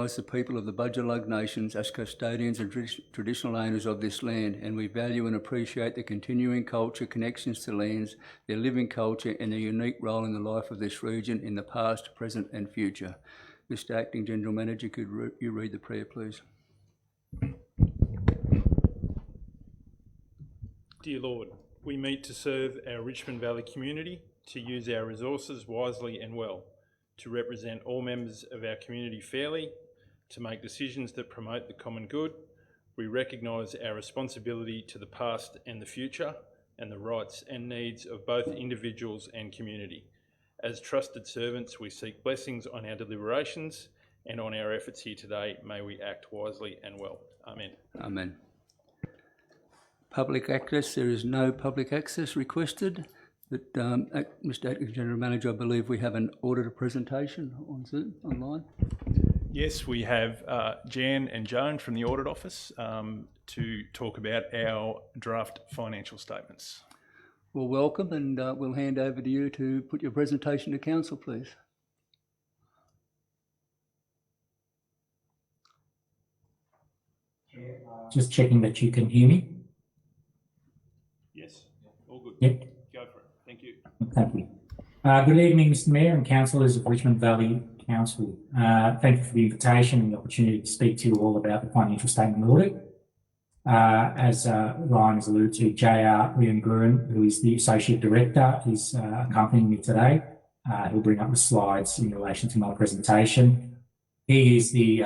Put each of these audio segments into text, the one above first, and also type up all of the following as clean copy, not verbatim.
recognise the people of the Budjalug Nations as custodians and traditional owners of this land, and we value and appreciate the continuing culture, connections to lands, their living culture and their unique role in the life of this region in the past, present and future. Mr Acting General Manager, could you read the prayer, please? Dear Lord, we meet to serve our Richmond Valley community, to use our resources wisely and well, to represent all members of our community fairly, to make decisions that promote the common good. We recognise our responsibility to the past and the future, and the rights and needs of both individuals and community. As trusted servants, we seek blessings on our deliberations and on our efforts here today. May we act wisely and well. Amen. Amen. Public access. There is no public access requested. But Mr Acting General Manager, I believe we have an auditor presentation on Zoom, online. Yes, we have Jan and Joan from the Audit Office to talk about our draft financial statements. Well, welcome, and we'll hand over to you to put your presentation to Council, please. Just checking that you can hear me. Yes, all good. Yep. Go for it. Thank you. Thank you. Good evening, Mr Mayor and councillors of Richmond Valley Council. Thank you for the invitation and the opportunity to speak to you all about the financial statement audit. As Ryan has alluded to, JR Leon-Guren, who is the Associate Director, is accompanying me today. He'll bring up the slides in relation to my presentation. He is the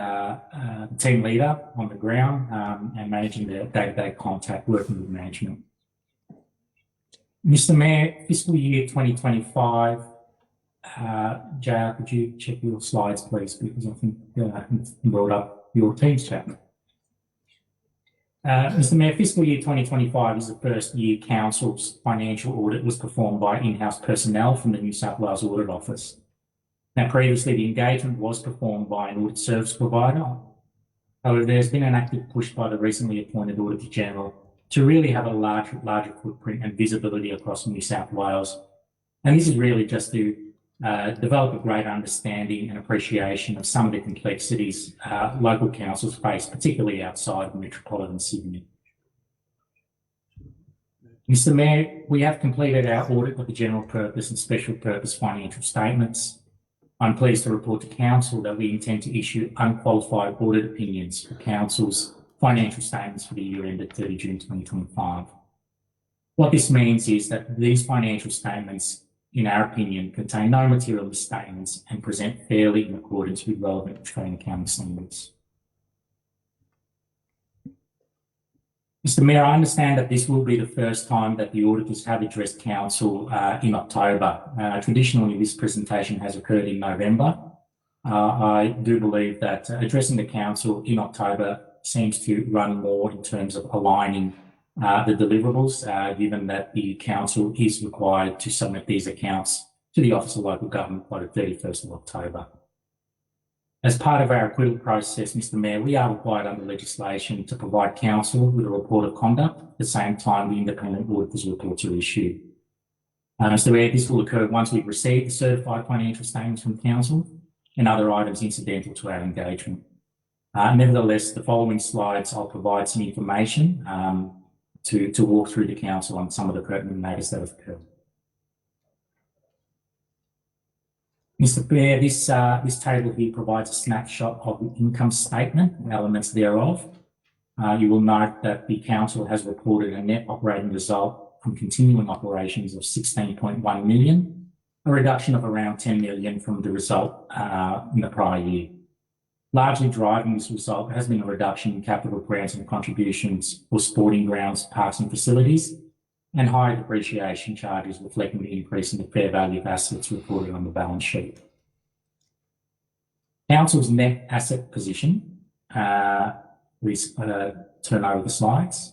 team leader on the ground and managing the day-to-day contact, working with management. Mr Mayor, fiscal year 2025, JR, could you check your slides, please, because I think it's brought up your team's chat. Mr Mayor, fiscal year 2025 is the first year Council's financial audit was performed by in-house personnel from the New South Wales Audit Office. Now, previously, the engagement was performed by an audit service provider. However, there's been an active push by the recently appointed Auditor General to really have a larger footprint and visibility across New South Wales. And this is really just to develop a greater understanding and appreciation of some of the complexities local councils face, particularly outside metropolitan Sydney. Mr Mayor, we have completed our audit of the general purpose and special purpose financial statements. I'm pleased to report to Council that we intend to issue unqualified audit opinions for Council's financial statements for the year ended 30 June 2025. What this means is that these financial statements, in our opinion, contain no material misstatements and present fairly in accordance with relevant Australian accounting standards. Mr Mayor, I understand that this will be the first time that the auditors have addressed Council in October. Traditionally, this presentation has occurred in November. I do believe that addressing the Council in October seems to run more in terms of aligning the deliverables, given that the Council is required to submit these accounts to the Office of Local Government by the 31st of October. As part of our acquittal process, Mr Mayor, we are required under legislation to provide Council with a report of conduct at the same time the independent auditor's reports are issued. Mr Mayor, this will occur once we've received the certified financial statements from Council and other items incidental to our engagement. Nevertheless, the following slides, I'll provide some information to walk through the Council on some of the pertinent matters that have occurred. Mr Mayor, this table here provides a snapshot of the income statement and elements thereof. You will note that the Council has reported a net operating result from continuing operations of 16.1 million, a reduction of around 10 million from the result in the prior year. Largely driving this result has been a reduction in capital grants and contributions for sporting grounds, parks and facilities, and higher depreciation charges reflecting the increase in the fair value of assets reported on the balance sheet. Council's net asset position, please turn over the slides.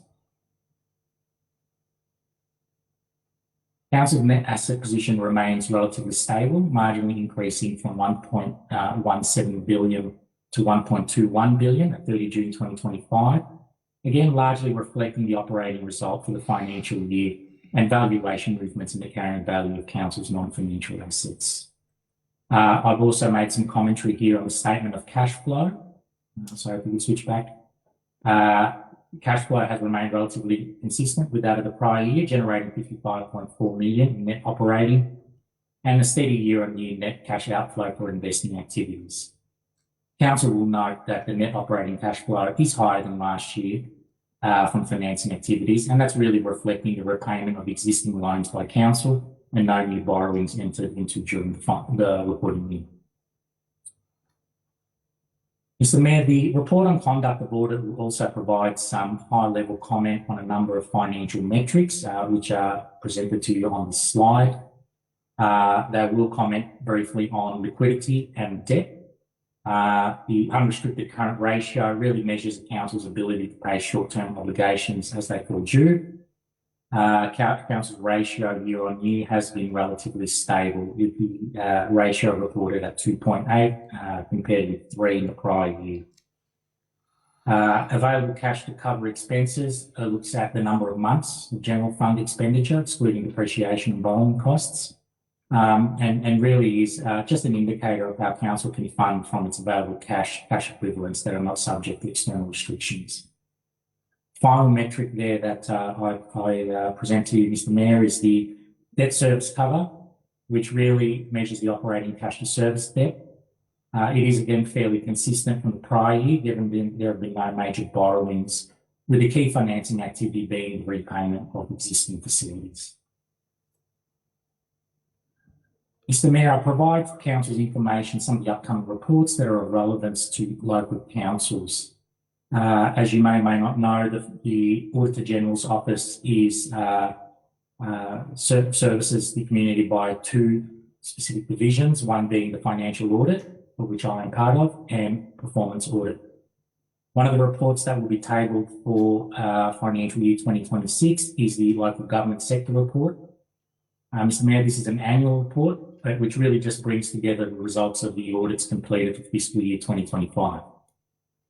Council's net asset position remains relatively stable, marginally increasing from 1.17 billion to 1.21 billion at 30 June 2025, again largely reflecting the operating result for the financial year and valuation movements in the carrying value of Council's non-financial assets. I've also made some commentary here on the statement of cash flow So if we can switch back. Cash flow has remained relatively consistent with that of the prior year, generating 55.4 million in net operating and a steady year-on-year net cash outflow for investing activities. Council will note that the net operating cash flow is higher than last year from financing activities, and that's really reflecting the repayment of existing loans by council and no new borrowings entered into during the reporting year. Mr. Mayor, the report on conduct of audit will also provide some high-level comment on a number of financial metrics, which are presented to you on the slide. They will comment briefly on liquidity and debt. The unrestricted current ratio really measures the council's ability to pay short-term obligations as they fall due. Council's ratio year on year has been relatively stable, with the ratio reported at 2.8 compared with 3 in the prior year. Available cash to cover expenses looks at the number of months of general fund expenditure, excluding depreciation and borrowing costs, and really is just an indicator of how council can fund from its available cash equivalents that are not subject to external restrictions. Final metric there that I present to you, Mr. Mayor, is the debt service cover, which really measures the operating cash to service debt. It is again fairly consistent from the prior year, given there have been no major borrowings, with the key financing activity being the repayment of existing facilities. Mr. Mayor, I provide for council's information some of the upcoming reports that are of relevance to local councils. As you may or may not know, the Auditor General's Office is services the community by 2 specific divisions, one being the financial audit, of which I am part of, and performance audit. One of the reports that will be tabled for financial year 2026 is the local government sector report. Mr. Mayor, this is an annual report, which really just brings together the results of the audits completed for fiscal year 2025.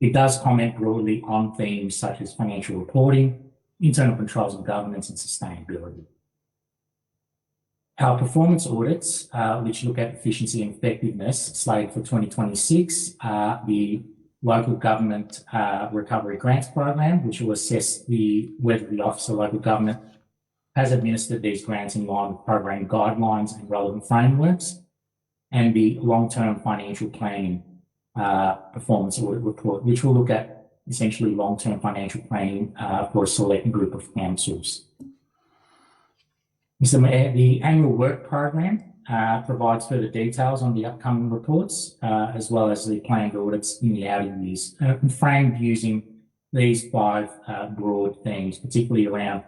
It does comment broadly on themes such as financial reporting, internal controls and governance, and sustainability. Our performance audits, which look at efficiency and effectiveness, slated for 2026, the local government recovery grants program, which will assess whether the Office of Local Government has administered these grants in line with program guidelines and relevant frameworks, and the long-term financial planning performance audit report, which will look at essentially long-term financial planning for a select group of councils. Mr. Mayor, the annual work program provides further details on the upcoming reports, as well as the planned audits in the outer years, framed using these 5 broad themes, particularly around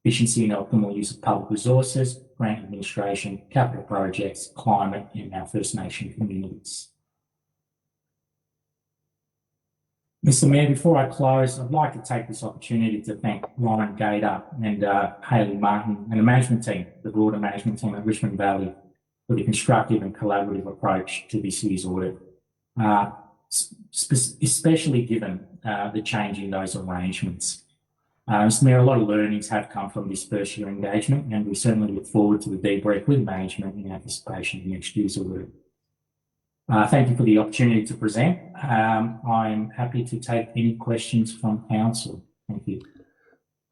efficiency and optimal use of public resources, grant administration, capital projects, climate, and our First Nation communities. Mr. Mayor, before I close, I'd like to take this opportunity to thank Ryan Gator and Hayley Martin and the management team, the broader management team at Richmond Valley, for the constructive and collaborative approach to this year's audit, especially given the change in those arrangements. Mr. Mayor, a lot of learnings have come from this first year engagement, and we certainly look forward to the debrief with management in anticipation of next year's audit. Thank you for the opportunity to present. I'm happy to take any questions from council. Thank you.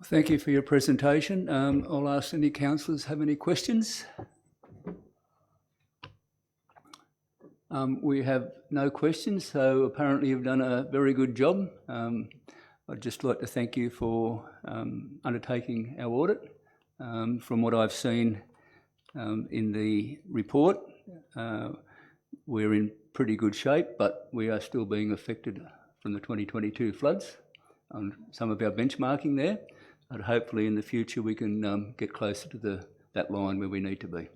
Thank you for your presentation. I'll ask any councillors have any questions. We have no questions, so apparently you've done a very good job. I'd just like to thank you for undertaking our audit. From what I've seen in the report, we're in pretty good shape, but we are still being affected from the 2022 floods on some of our benchmarking there. But hopefully in the future we can get closer to that line where we need to be.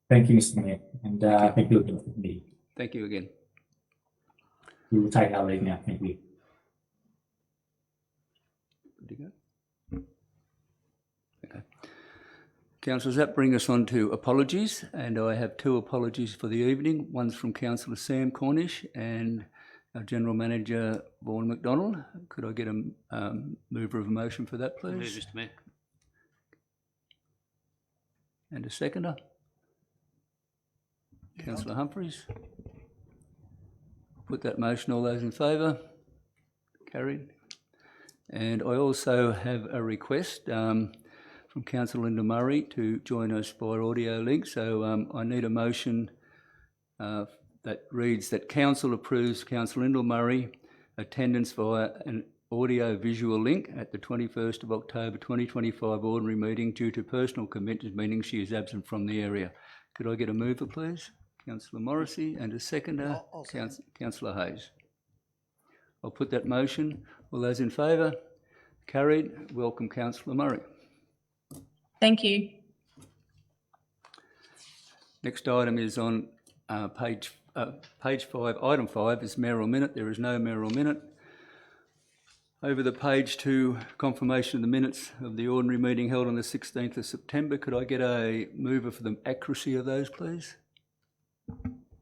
Thank you, Mr. Mayor, and thank you again for the meeting. Thank you again. We will take our leave now. Thank you. Good to go. Okay. Councillors, that brings us on to apologies, and I have 2 apologies for the evening. One's from Councillor Sam Cornish and our General Manager, Vaughan McDonald. Could I get a mover of a motion for that, please? Move, Mr. Mayor. And a seconder? Councillor Humphries. put that motion. All those in favour? Carried. And I also have a request from Councillor Linda Murray to join us by audio link. So I need a motion that reads that Council approves Councillor Linda Murray attendance via an audio-visual link at the 21st of October 2025 ordinary meeting due to personal commitments, meaning she is absent from the area. Could I get a mover, please? Councillor Morrissey, and a seconder, Councillor Hayes. I'll put that motion. All those in favour? Carried. Welcome, Councillor Murray. Thank you. Next item is on page 5. Item 5 is mayoral minute. There is no mayoral minute. Over the page to confirmation of the minutes of the ordinary meeting held on the 16th of September. Could I get a mover for the accuracy of those, please?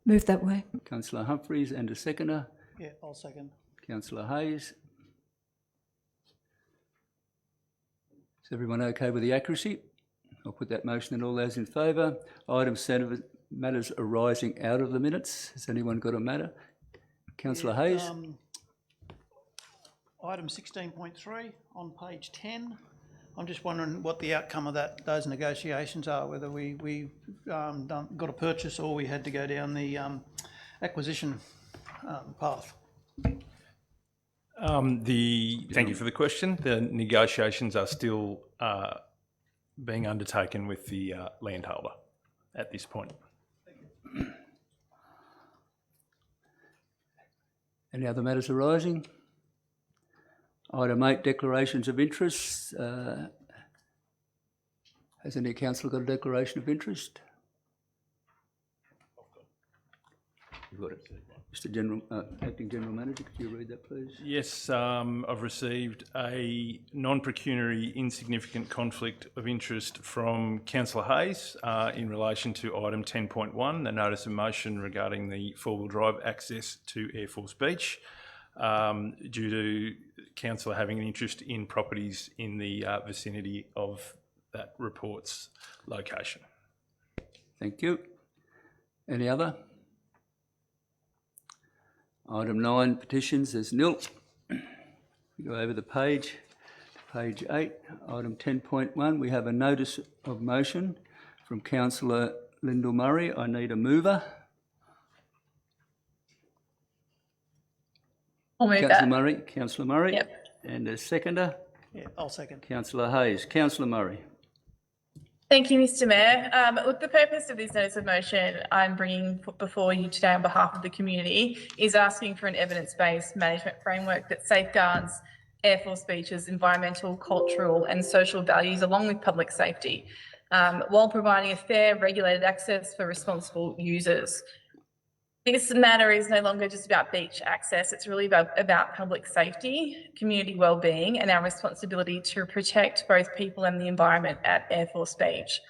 Move that way. Councillor Humphries, and a seconder. Yeah, I'll second. Councillor Hayes. Is everyone okay with the accuracy? I'll put that motion and all those in favour. Item 7, matters arising out of the minutes. Has anyone got a matter? Councillor Hayes. Item 16.3 on page 10. I'm just wondering what the outcome of those negotiations are, whether we got a purchase or we had to go down the acquisition path. Thank you for the question. The negotiations are still being undertaken with the landholder at this point. Any other matters arising? Item 8, declarations of interest. Has any councillor got a declaration of interest? You've got it. Mr. General, Acting General Manager, could you read that, please? Yes, I've received a non-pecuniary insignificant conflict of interest from Councillor Hayes in relation to item 10.1, the notice of motion regarding the four-wheel drive access to Air Force Beach, due to Councillor having an interest in properties in the vicinity of that report's location. Thank you. Any other? Item 9, petitions, there's nil. We go over the page, page 8, item 10.1, we have a notice of motion from Councillor Lyndall Murray. I need a mover. I'll move Councillor that. Murray, Councillor Murray. Yep. And a seconder, Yeah, I'll second. Councillor Hayes. Councillor Murray. Thank you, Mr. Mayor. Look, the purpose of this notice of motion I'm bringing before you today on behalf of the community is asking for an evidence-based management framework that safeguards Air Force Beach's environmental, cultural and social values along with public safety, while providing a fair, regulated access for responsible users. This matter is no longer just about beach access, it's really about public safety, community wellbeing and our responsibility to protect both people and the environment at Air Force Beach.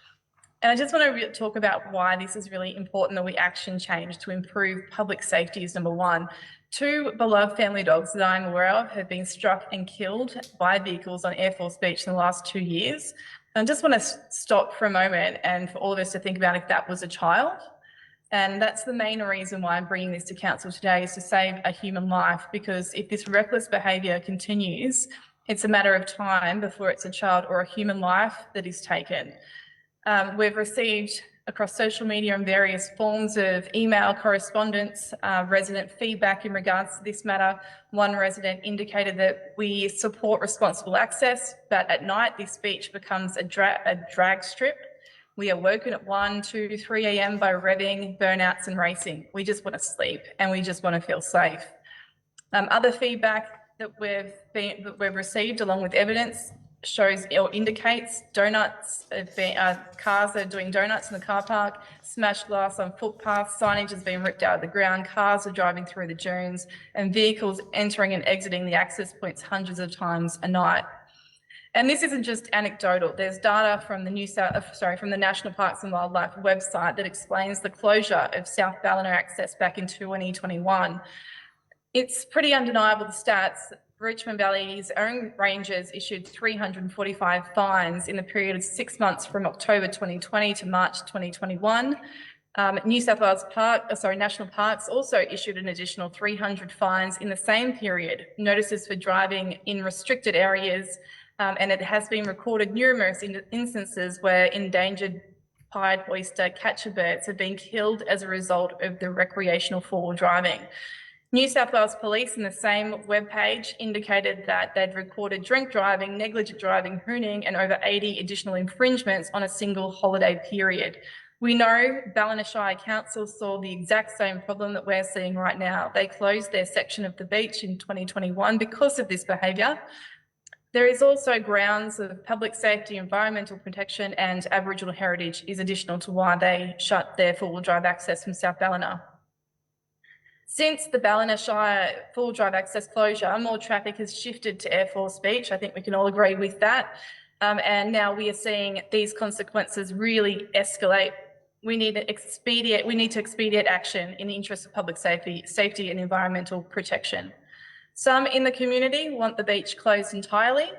And I just want to talk about why this is really important that we action change to improve public safety is number one. 2 beloved family dogs that I'm aware of have been struck and killed by vehicles on Air Force Beach in the last 2 years. And I just want to stop for a moment and for all of us to think about if that was a child. And that's the main reason why I'm bringing this to council today, is to save a human life, because if this reckless behaviour continues, it's a matter of time before it's a child or a human life that is taken. We've received across social media and various forms of email correspondence, resident feedback in regards to this matter. One resident indicated that we support responsible access, but at night this beach becomes a drag strip. We are woken at 1, 2, 3 a.m. by revving, burnouts and racing. We just want to sleep and we just want to feel safe. Other feedback that we've received along with evidence shows or indicates cars are doing donuts in the car park, smashed glass on footpaths, signage has been ripped out of the ground, cars are driving through the dunes and vehicles entering and exiting the access points hundreds of times a night. And this isn't just anecdotal. There's data from the National Parks and Wildlife website that explains the closure of South Ballina access back in 2021. It's pretty undeniable, the stats. Richmond Valley's own rangers issued 345 fines in the period of 6 months from October 2020 to March 2021. New South Wales National Parks also issued an additional 300 fines in the same period, notices for driving in restricted areas, and it has been recorded numerous instances where endangered pied oyster catcher birds have been killed as a result of the recreational four-wheel driving. New South Wales Police in the same webpage indicated that they'd recorded drink driving, negligent driving, hooning, and over 80 additional infringements on a single holiday period. We know Ballina Shire Council saw the exact same problem that we're seeing right now. They closed their section of the beach in 2021 because of this behaviour. There is also grounds of public safety, environmental protection, and Aboriginal heritage is additional to why they shut their four-wheel drive access from South Ballina. Since the Ballina Shire four-wheel drive access closure, more traffic has shifted to Air Force Beach. I think we can all agree with that. And now we are seeing these consequences really escalate. We need to expedite action in the interest of public safety and environmental protection. Some in the community want the beach closed entirely.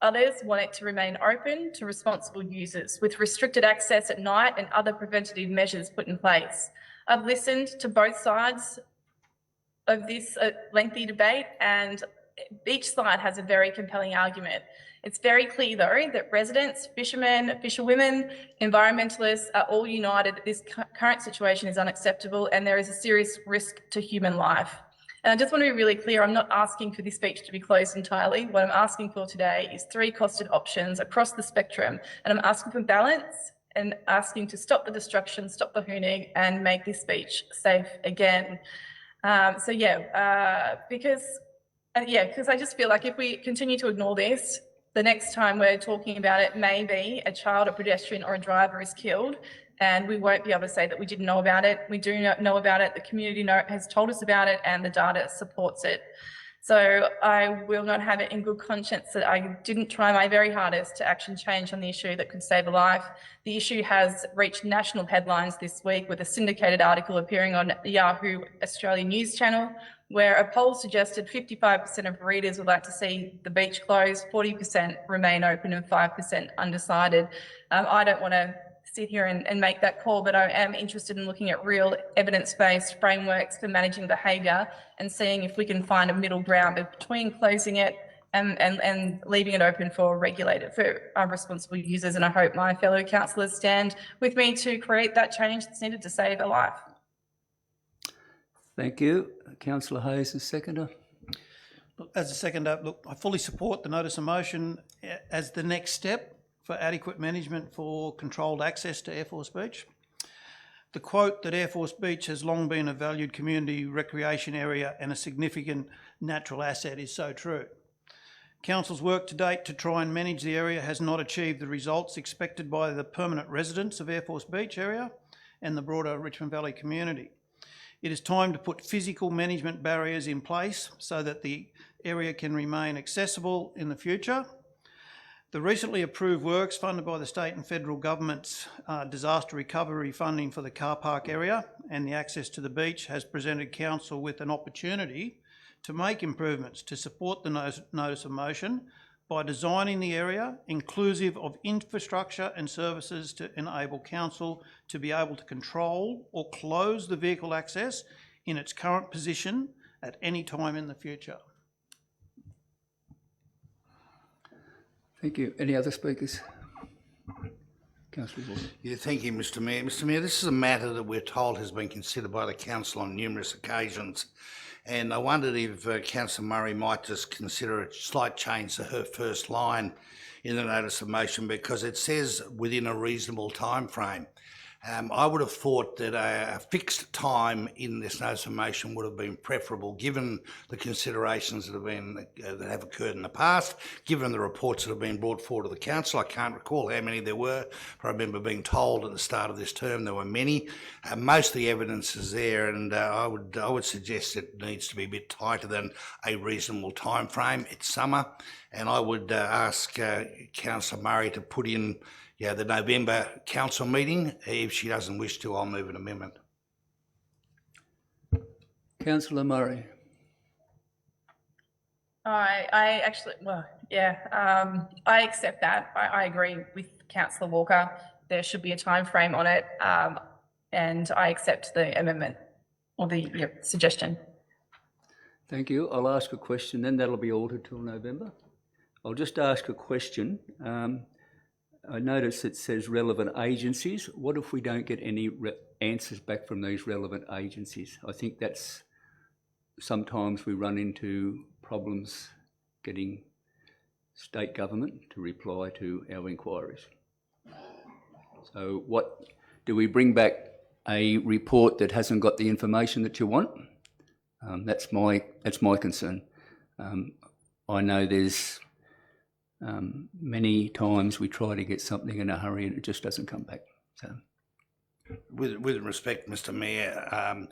Others want it to remain open to responsible users with restricted access at night and other preventative measures put in place. I've listened to both sides of this lengthy debate, and each side has a very compelling argument. It's very clear, though, that residents, fishermen, fisherwomen, environmentalists are all united that this current situation is unacceptable and there is a serious risk to human life. And I just want to be really clear, I'm not asking for this beach to be closed entirely. What I'm asking for today is 3 costed options across the spectrum, and I'm asking for balance and asking to stop the destruction, stop the hooning, and make this beach safe again. Because I just feel like if we continue to ignore this, the next time we're talking about it, maybe a child, a pedestrian or a driver is killed, and we won't be able to say that we didn't know about it. We do know about it. The community has told us about it, and the data supports it. So I will not have it in good conscience that I didn't try my very hardest to action change on the issue that could save a life. The issue has reached national headlines this week with a syndicated article appearing on Yahoo Australia News Channel, where a poll suggested 55% of readers would like to see the beach closed, 40% remain open and 5% undecided. I don't want to sit here and make that call, but I am interested in looking at real evidence-based frameworks for managing behaviour and seeing if we can find a middle ground between closing it and leaving it open for responsible users. And I hope my fellow councillors stand with me to create that change that's needed to save a life. Thank you. Councillor Hayes, the seconder. Look, as a seconder, look, I fully support the notice of motion as the next step for adequate management for controlled access to Air Force Beach. The quote that Air Force Beach has long been a valued community recreation area and a significant natural asset is so true. Council's work to date to try and manage the area has not achieved the results expected by the permanent residents of Air Force Beach area and the broader Richmond Valley community. It is time to put physical management barriers in place so that the area can remain accessible in the future. The recently approved works funded by the state and federal government's disaster recovery funding for the car park area and the access to the beach has presented council with an opportunity to make improvements to support the notice of motion by designing the area inclusive of infrastructure and services to enable council to be able to control or close the vehicle access in its current position at any time in the future. Thank you. Any other speakers? Councillor Ward. Yeah, thank you, Mr Mayor. Mr Mayor, this is a matter that we're told has been considered by the council on numerous occasions, and I wondered if Councillor Murray might just consider a slight change to her first line in the notice of motion, because it says within a reasonable time frame. I would have thought that a fixed time in this notice of motion would have been preferable, given the considerations that have occurred in the past, given the reports that have been brought forward to the council. I can't recall how many there were, but I remember being told at the start of this term there were many. Most of the evidence is there, and I would suggest it needs to be a bit tighter than a reasonable time frame. It's summer, and I would ask Councillor Murray to put in the November council meeting. If she doesn't wish to, I'll move an amendment. Councillor Murray. I accept that. I agree with Councillor Walker. There should be a time frame on it. and I accept the amendment or the suggestion. Thank you. I'll ask a question then. That'll be altered till November. I'll just ask a question. I notice it says relevant agencies. What if we don't get any answers back from these relevant agencies? I think that's sometimes we run into problems getting state government to reply to our inquiries. So what, do we bring back a report that hasn't got the information that you want? That's my concern. I know there's many times we try to get something in a hurry and it just doesn't come back. So, With respect, Mr Mayor,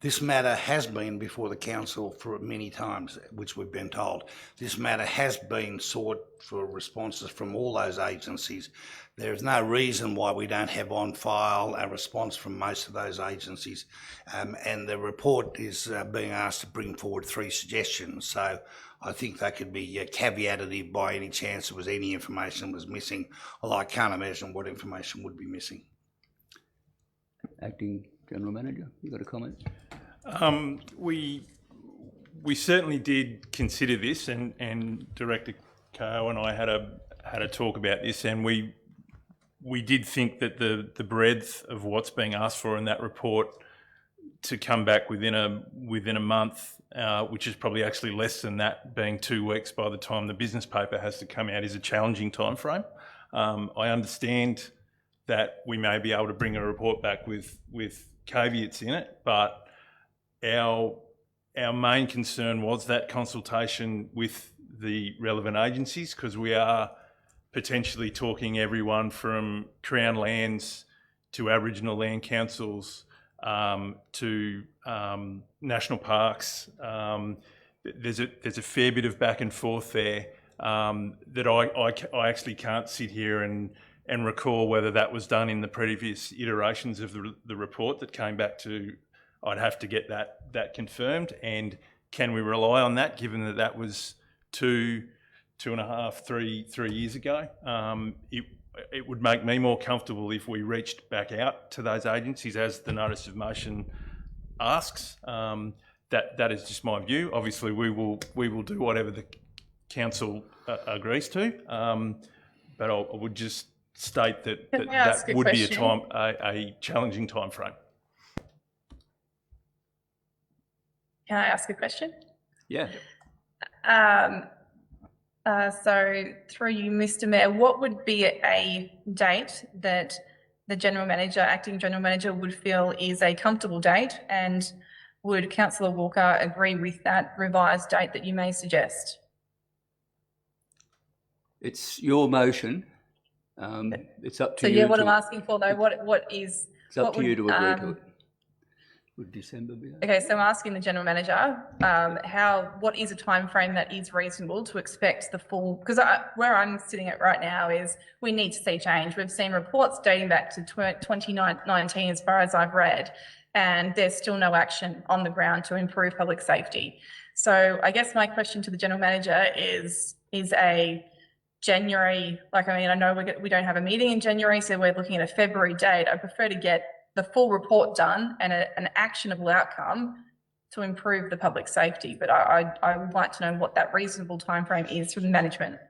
this matter has been before the council for many times, which we've been told. This matter has been sought for responses from all those agencies. There is no reason why we don't have on file a response from most of those agencies. And the report is being asked to bring forward 3 suggestions. So I think that could be caveated if by any chance there was any information was missing, although I can't imagine what information would be missing. Acting General Manager, you got a comment? We certainly did consider this, and Director Ko and I had a talk about this, and we did think that the breadth of what's being asked for in that report to come back within a month, which is probably actually less than that, being 2 weeks by the time the business paper has to come out, is a challenging time frame. I understand that we may be able to bring a report back with caveats in it, but our main concern was that consultation with the relevant agencies, because we are potentially talking everyone from Crown Lands to Aboriginal land councils to national parks. There's a fair bit of back and forth there that I actually can't sit here and recall whether that was done in the previous iterations of the report that came back to. I'd have to get that confirmed, and can we rely on that, given that that was 2.5, 3 years ago? It would make me more comfortable if we reached back out to those agencies, as the notice of motion asks. That is just my view. Obviously, we will do whatever the council agrees to, but I would just state that would be a challenging time frame. Can I ask a question? Yeah. So through you, Mr. Mayor, what would be a date that the acting general manager would feel is a comfortable date, and would Councillor Walker agree with that revised date that you may suggest? It's your motion. It's up to you. So yeah, what I'm asking for though, what is? It's up to you to agree to it. Would December be? Okay, so I'm asking the general manager, what is a time frame that is reasonable to expect the full? Because where I'm sitting at right now is we need to see change. We've seen reports dating back to 2019, as far as I've read, and there's still no action on the ground to improve public safety. So I guess my question to the general manager is a January, I know we don't have a meeting in January, so we're looking at a February date. I prefer to get the full report done and an actionable outcome to improve the public safety. But I would like to know what that reasonable timeframe is from management.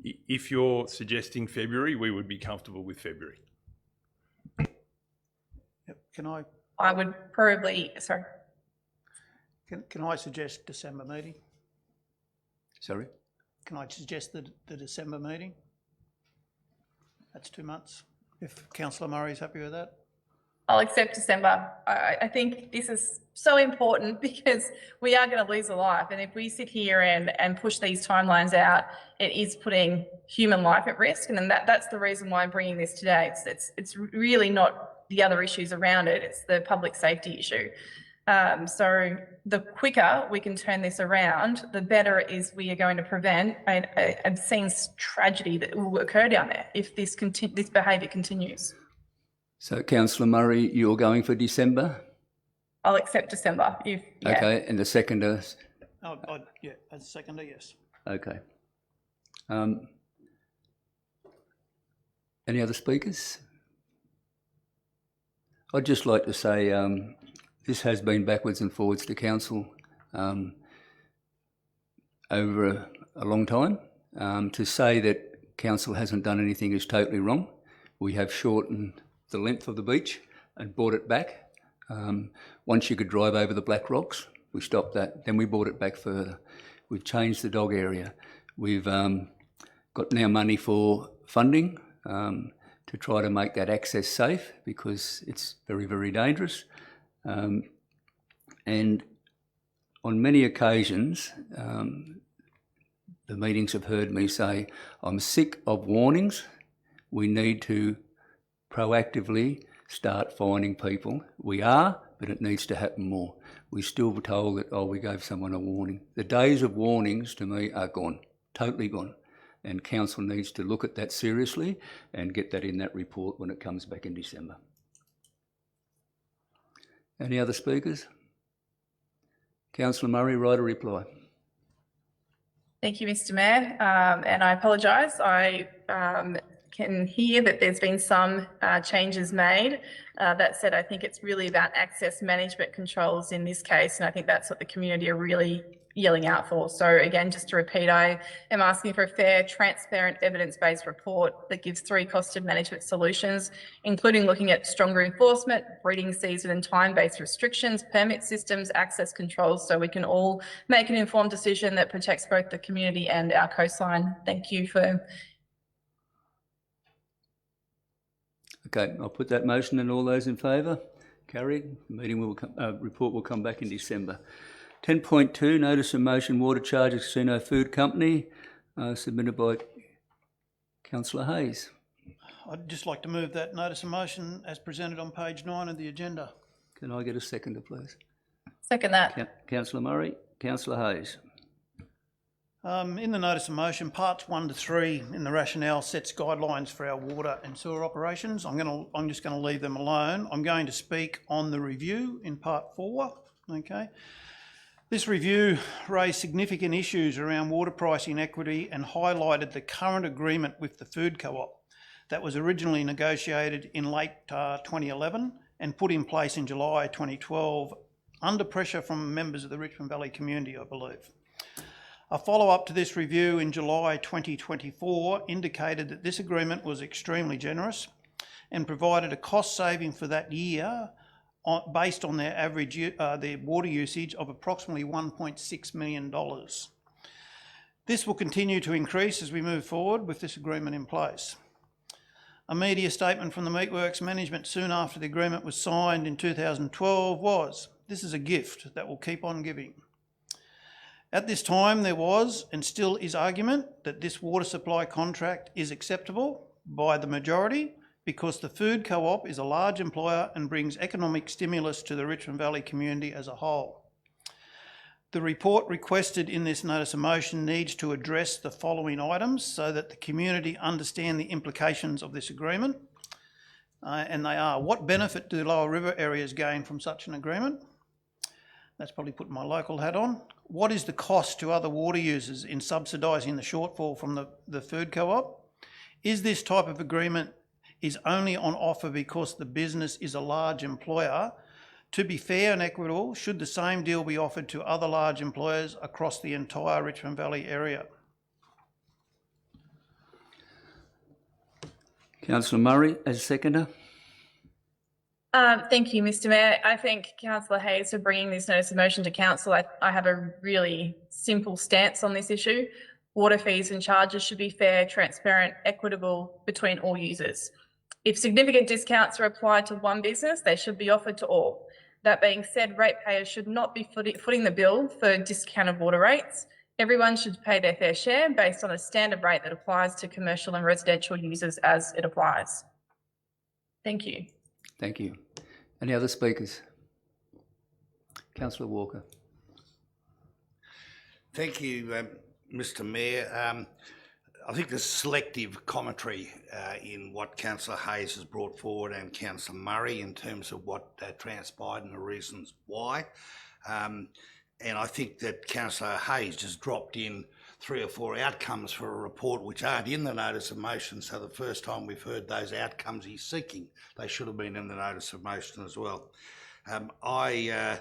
If you're suggesting February, we would be comfortable with February. Yep. Can I would probably, sorry. Can I suggest December meeting? Sorry? Can I suggest the December meeting? That's 2 months. If Councillor Murray's happy with that. I'll accept December. I think this is so important because we are going to lose a life. And if we sit here and push these timelines out, it is putting human life at risk. And then that's the reason why I'm bringing this today. It's really not the other issues around it. It's the public safety issue. So the quicker we can turn this around, the better it is we are going to prevent an obscene tragedy that will occur down there if this behaviour continues. So, Councillor Murray, you're going for December? I'll accept December. Okay, and the seconder? Yeah, as a seconder, yes. Okay. Any other speakers? I'd just like to say this has been backwards and forwards to council over a long time. To say that council hasn't done anything is totally wrong. We have shortened the length of the beach and brought it back. Once you could drive over the black rocks, we stopped that. Then we brought it back further. We've changed the dog area. We've got now money for funding to try to make that access safe, because it's very, very dangerous. And on many occasions, the meetings have heard me say, I'm sick of warnings. We need to proactively start finding people. We are, but it needs to happen more. We're still told that, oh, we gave someone a warning. The days of warnings, to me, are gone, totally gone. And council needs to look at that seriously and get that in that report when it comes back in December. Any other speakers? Councillor Murray, write a reply. Thank you, Mr. Mayor. And I apologise. I can hear that there's been some changes made. That said, I think it's really about access management controls in this case, and I think that's what the community are really yelling out for. So again, just to repeat, I am asking for a fair, transparent, evidence-based report that gives 3 costed management solutions, including looking at stronger enforcement, breeding season and time-based restrictions, permit systems, access controls, so we can all make an informed decision that protects both the community and our coastline. Thank you for... Okay, I'll put that motion, and all those in favour? Carried. The meeting will report will come back in December. 10.2, notice of motion, water charges casino food company, submitted by Councillor Hayes. I'd just like to move that notice of motion as presented on page 9 of the agenda. Can I get a seconder, please? Second that. Councillor Murray, Councillor Hayes. In the notice of motion, parts 1 to 3 in the rationale sets guidelines for our water and sewer operations. I'm just going to leave them alone. I'm going to speak on the review in part 4. Okay. This review raised significant issues around water pricing equity and highlighted the current agreement with the food co-op that was originally negotiated in late 2011 and put in place in July 2012 under pressure from members of the Richmond Valley community, I believe. A follow-up to this review in July 2024 indicated that this agreement was extremely generous and provided a cost saving for that year based on their average their water usage of approximately $1.6 million. This will continue to increase as we move forward with this agreement in place. A media statement from the Meatworks management soon after the agreement was signed in 2012 was, "This is a gift that will keep on giving." At this time, there was and still is argument that this water supply contract is acceptable by the majority because the food co-op is a large employer and brings economic stimulus to the Richmond Valley community as a whole. The report requested in this notice of motion needs to address the following items so that the community understand the implications of this agreement. And they are, what benefit do lower river areas gain from such an agreement? That's probably putting my local hat on. What is the cost to other water users in subsidising the shortfall from the food co-op? Is this type of agreement is only on offer because the business is a large employer? To be fair and equitable, should the same deal be offered to other large employers across the entire Richmond Valley area? Councillor Murray, as seconder. Thank you, Mr. Mayor. I thank Councillor Hayes for bringing this notice of motion to council. I have a really simple stance on this issue. Water fees and charges should be fair, transparent, equitable between all users. If significant discounts are applied to one business, they should be offered to all. That being said, ratepayers should not be footing the bill for discounted water rates. Everyone should pay their fair share based on a standard rate that applies to commercial and residential users as it applies. Thank you. Thank you. Any other speakers? Councillor Walker. Thank you, Mr. Mayor. I think the selective commentary in what Councillor Hayes has brought forward and Councillor Murray in terms of what transpired and the reasons why And I think that Councillor Hayes just dropped in 3 or 4 outcomes for a report which aren't in the notice of motion. So the first time we've heard those outcomes he's seeking, they should have been in the notice of motion as well. I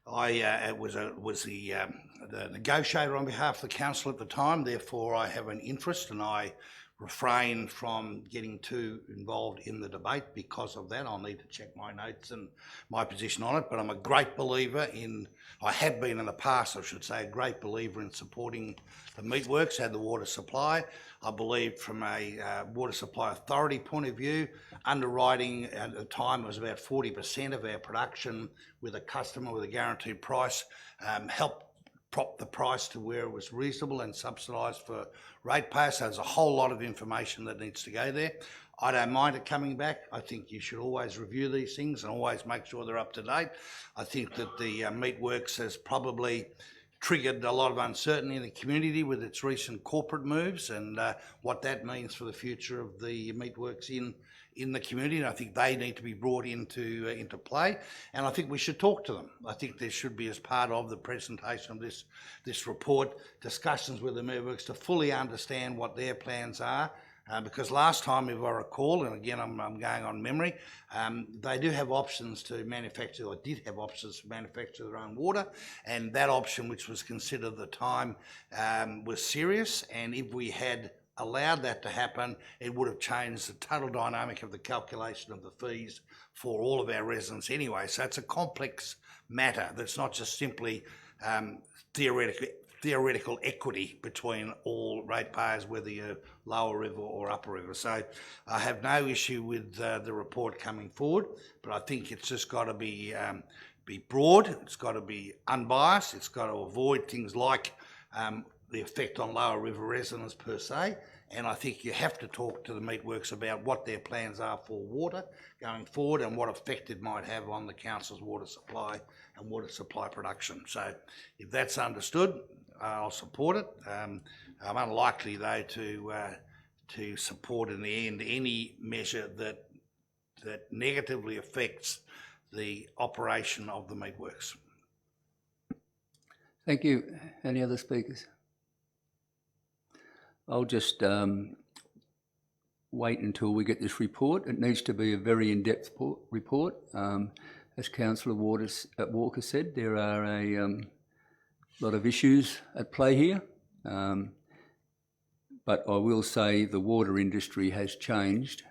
was the negotiator on behalf of the council at the time, therefore I have an interest, and I refrain from getting too involved in the debate because of that. I'll need to check my notes and my position on it, but I'm a great believer in, I have been in the past, I should say, a great believer in supporting the meatworks and the water supply. I believe from a water supply authority point of view, underwriting at the time was about 40% of our production with a customer with a guaranteed price, helped prop the price to where it was reasonable and subsidised for ratepayers. So there's a whole lot of information that needs to go there. I don't mind it coming back. I think you should always review these things and always make sure they're up to date. I think that the Meatworks has probably triggered a lot of uncertainty in the community with its recent corporate moves, and what that means for the future of the Meatworks in the community. And I think they need to be brought into play, and I think we should talk to them. I think there should be, as part of the presentation of this report, discussions with the Meatworks to fully understand what their plans are. Because last time, if I recall, and again I'm going on memory, they do have options to manufacture, or did have options to manufacture their own water, and that option, which was considered at the time, was serious. And if we had allowed that to happen, it would have changed the total dynamic of the calculation of the fees for all of our residents anyway. So it's a complex matter that's not just simply theoretical equity between all ratepayers, whether you're lower river or upper river. So I have no issue with the report coming forward, but I think it's just got to be broad, it's got to be unbiased, it's got to avoid things like the effect on lower river residents per se. And I think you have to talk to the Meatworks about what their plans are for water going forward and what effect it might have on the council's water supply and water supply production. So if that's understood, I'll support it. I'm unlikely though to support in the end any measure that negatively affects the operation of the Meatworks. Thank you. Any other speakers? I'll just wait until we get this report. It needs to be a very in-depth report. As Councillor Walker said, there are a lot of issues at play here. But I will say the water industry has changed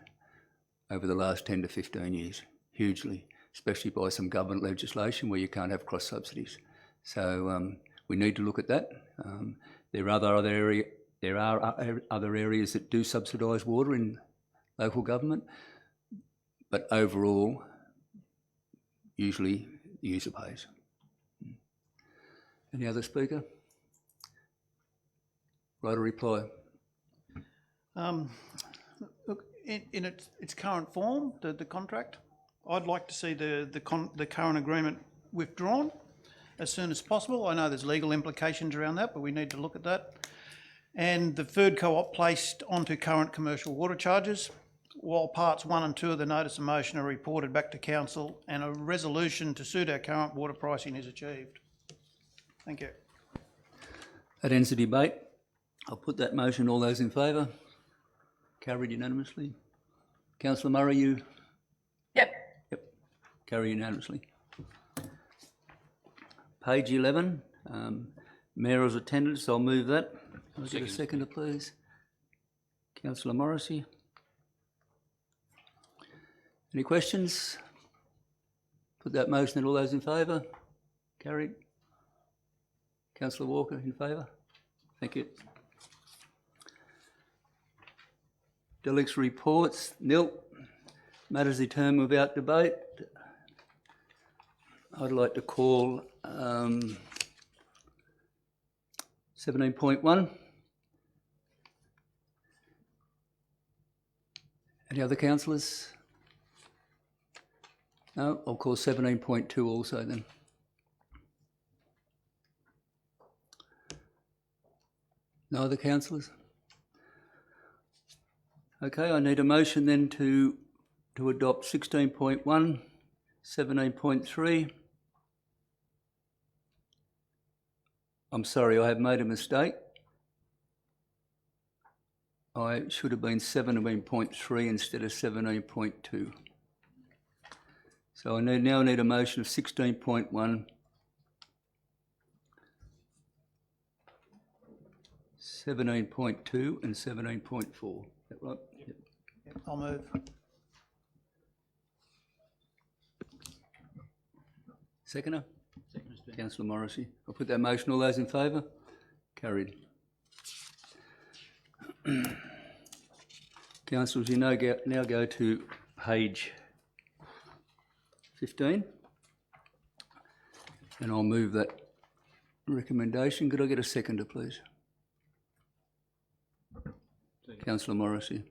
over the last 10 to 15 years, hugely, especially by some government legislation where you can't have cross subsidies. So we need to look at that. There are other areas that do subsidise water in local government, but overall, usually the user pays. Any other speaker? Right, a reply. Look, in its current form, the contract, I'd like to see the current agreement withdrawn as soon as possible. I know there's legal implications around that, but we need to look at that. And the third co-op placed onto current commercial water charges, while parts 1 and 2 of the notice of motion are reported back to council and a resolution to suit our current water pricing is achieved. Thank you. That ends the debate. I'll put that motion. All those in favour? Carried unanimously. Councillor Murray, you? Yep. Yep. Carried unanimously. Page 11, mayor's attendance. I'll move that. I'll get a seconder, please. Councillor Morrissey. Any questions? Put that motion. All those in favour? Carried. Councillor Walker, in favour? Thank you. Delic's reports, nil. Matters determined without debate. I'd like to call 17.1. Any other councillors? No, I'll call 17.2 also then. No other councillors? Okay, I need a motion then to adopt 16.1, 17.3, I'm sorry, I have made a mistake. I should have been 17.3 instead of 17.2. So I now need a motion of 16.1, 17.2 and 17.4. Is that right? Yep. I'll move. Seconder? Councillor Morrissey. I'll put that motion. All those in favour? Carried. Councillors, you now go to page 15, and I'll move that recommendation. Could I get a seconder, please? Councillor Morrissey.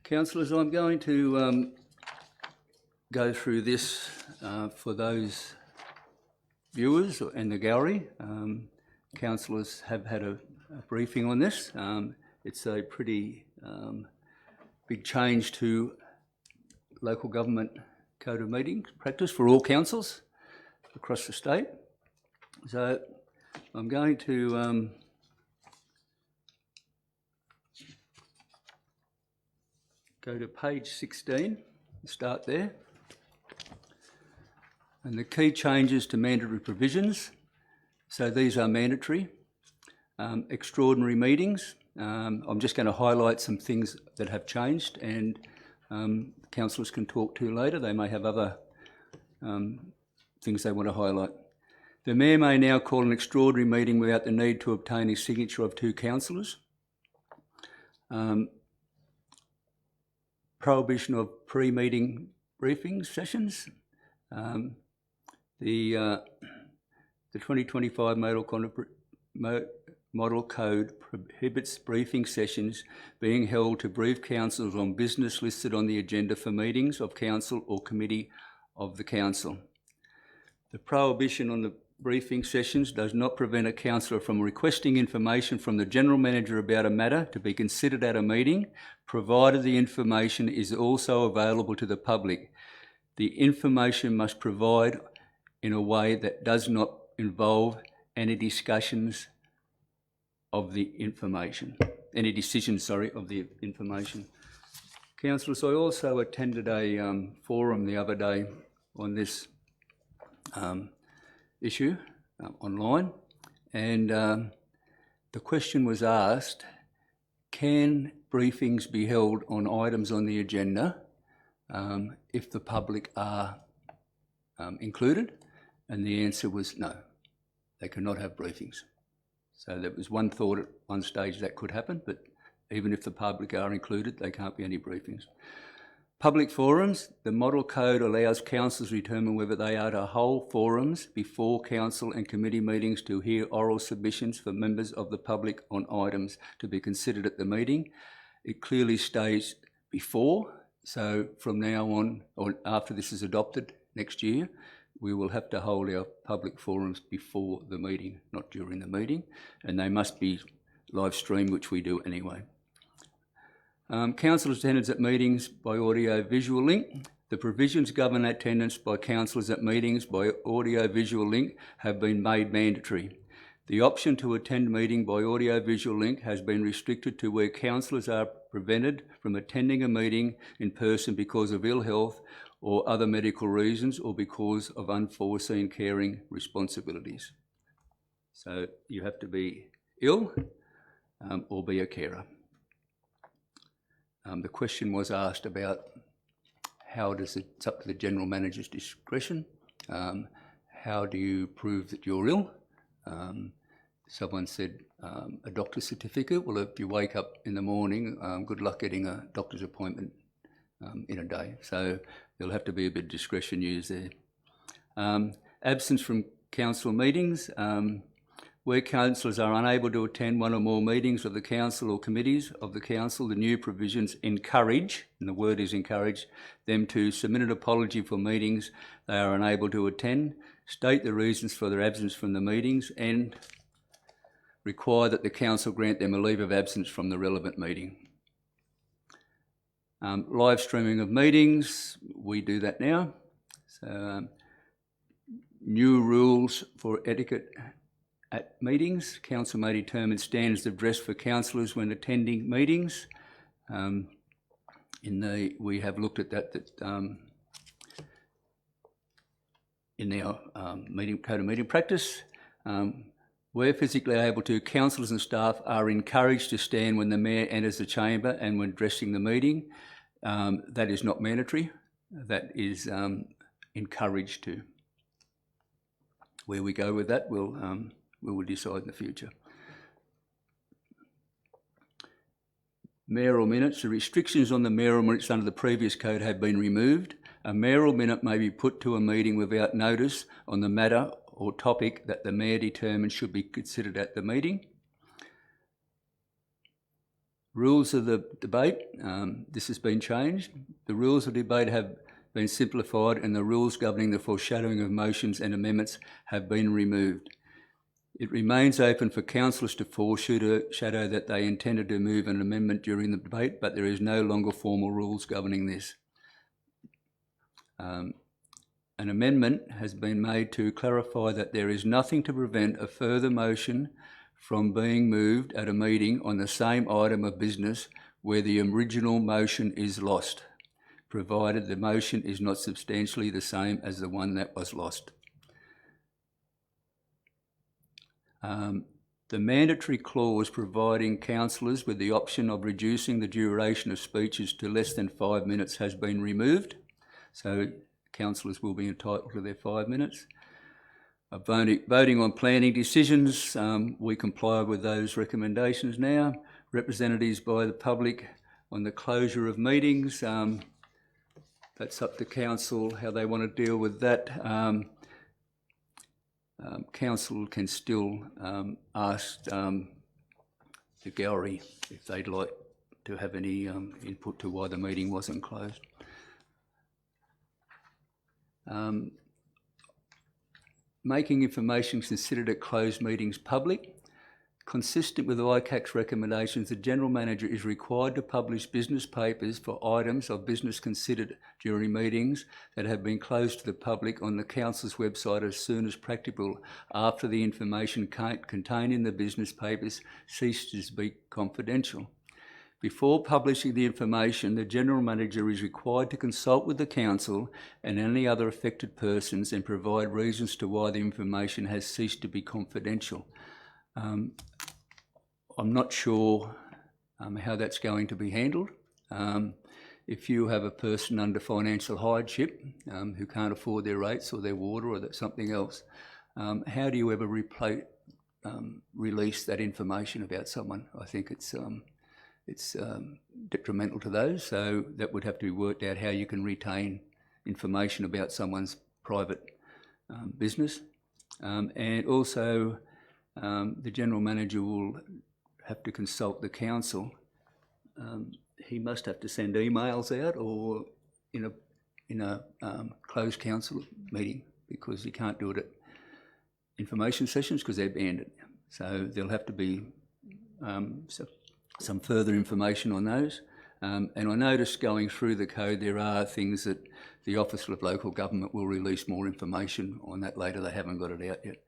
Councillors, I'm going to go through this for those viewers in the gallery. Councillors have had a briefing on this. It's a pretty big change to local government code of meeting practice for all councils across the state. So I'm going to go to page 16, start there. And the key changes to mandatory provisions. So these are mandatory. Extraordinary meetings. I'm just going to highlight some things that have changed, and councillors can talk to later. They may have other things they want to highlight. The Mayor may now call an extraordinary meeting without the need to obtain a signature of 2 councillors. Prohibition of pre-meeting briefing sessions. The 2025 Model Code prohibits briefing sessions being held to brief councillors on business listed on the agenda for meetings of council or committee of the council. The prohibition on the briefing sessions does not prevent a councillor from requesting information from the General Manager about a matter to be considered at a meeting, provided the information is also available to the public. The information must provide in a way that does not involve any discussions of the information, any decisions, of the information. Councillors, I also attended a forum the other day on this issue online, and the question was asked, can briefings be held on items on the agenda if the public are included? And the answer was no, they cannot have briefings. So there was one thought at one stage that could happen, but even if the public are included, there can't be any briefings. Public forums, the Model Code allows councillors to determine whether they are to hold forums before council and committee meetings to hear oral submissions for members of the public on items to be considered at the meeting. It clearly states before, so from now on, or after this is adopted next year, we will have to hold our public forums before the meeting, not during the meeting, and they must be live streamed, which we do anyway. Councillors' attendance at meetings by audio-visual link. The provisions govern attendance by councillors at meetings by audio-visual link have been made mandatory. The option to attend meeting by audio-visual link has been restricted to where councillors are prevented from attending a meeting in person because of ill health or other medical reasons, or because of unforeseen caring responsibilities. So you have to be ill or be a carer. The question was asked about how does it's up to the General Manager's discretion. How do you prove that you're ill? Someone said a doctor's certificate. Well, if you wake up in the morning, good luck getting a doctor's appointment in a day. So there'll have to be a bit of discretion used there. Absence from council meetings. Where councillors are unable to attend one or more meetings of the council or committees of the council, the new provisions encourage, and the word is encourage, them to submit an apology for meetings they are unable to attend, state the reasons for their absence from the meetings, and require that the council grant them a leave of absence from the relevant meeting. Live streaming of meetings, we do that now. So new rules for etiquette at meetings. Council may determine standards of dress for councillors when attending meetings. We have looked at that in our code of meeting practice. Where physically able to, councillors and staff are encouraged to stand when the mayor enters the chamber and when addressing the meeting. That is not mandatory. That is encouraged to. Where we go with that, we will decide in the future. Mayoral minutes. The restrictions on the mayoral minutes under the previous code have been removed. A mayoral minute may be put to a meeting without notice on the matter or topic that the mayor determines should be considered at the meeting. Rules of the debate. This has been changed. The rules of debate have been simplified and the rules governing the foreshadowing of motions and amendments have been removed. It remains open for councillors to foreshadow that they intended to move an amendment during the debate, but there is no longer formal rules governing this. An amendment has been made to clarify that there is nothing to prevent a further motion from being moved at a meeting on the same item of business where the original motion is lost, provided the motion is not substantially the same as the one that was lost. The mandatory clause providing councillors with the option of reducing the duration of speeches to less than 5 minutes has been removed. So councillors will be entitled to their 5 minutes. Voting on planning decisions, we comply with those recommendations now. Representatives by the public on the closure of meetings, that's up to council how they want to deal with that. Council can still ask the gallery if they'd like to have any input to why the meeting wasn't closed. Making information considered at closed meetings public. Consistent with ICAC's recommendations, the General Manager is required to publish business papers for items of business considered during meetings that have been closed to the public on the Council's website as soon as practicable after the information contained in the business papers ceases to be confidential. Before publishing the information, the General Manager is required to consult with the Council and any other affected persons and provide reasons to why the information has ceased to be confidential. I'm not sure how that's going to be handled. If you have a person under financial hardship who can't afford their rates or their water or something else, how do you ever release that information about someone? I think it's detrimental to those, so that would have to be worked out how you can retain information about someone's private business. And also the General Manager will have to consult the Council. He must have to send emails out or in a closed Council meeting, because he can't do it at information sessions because they're banned. So there'll have to be some further information on those. And I noticed going through the code there are things that the Office of Local Government will release more information on that later. They haven't got it out yet.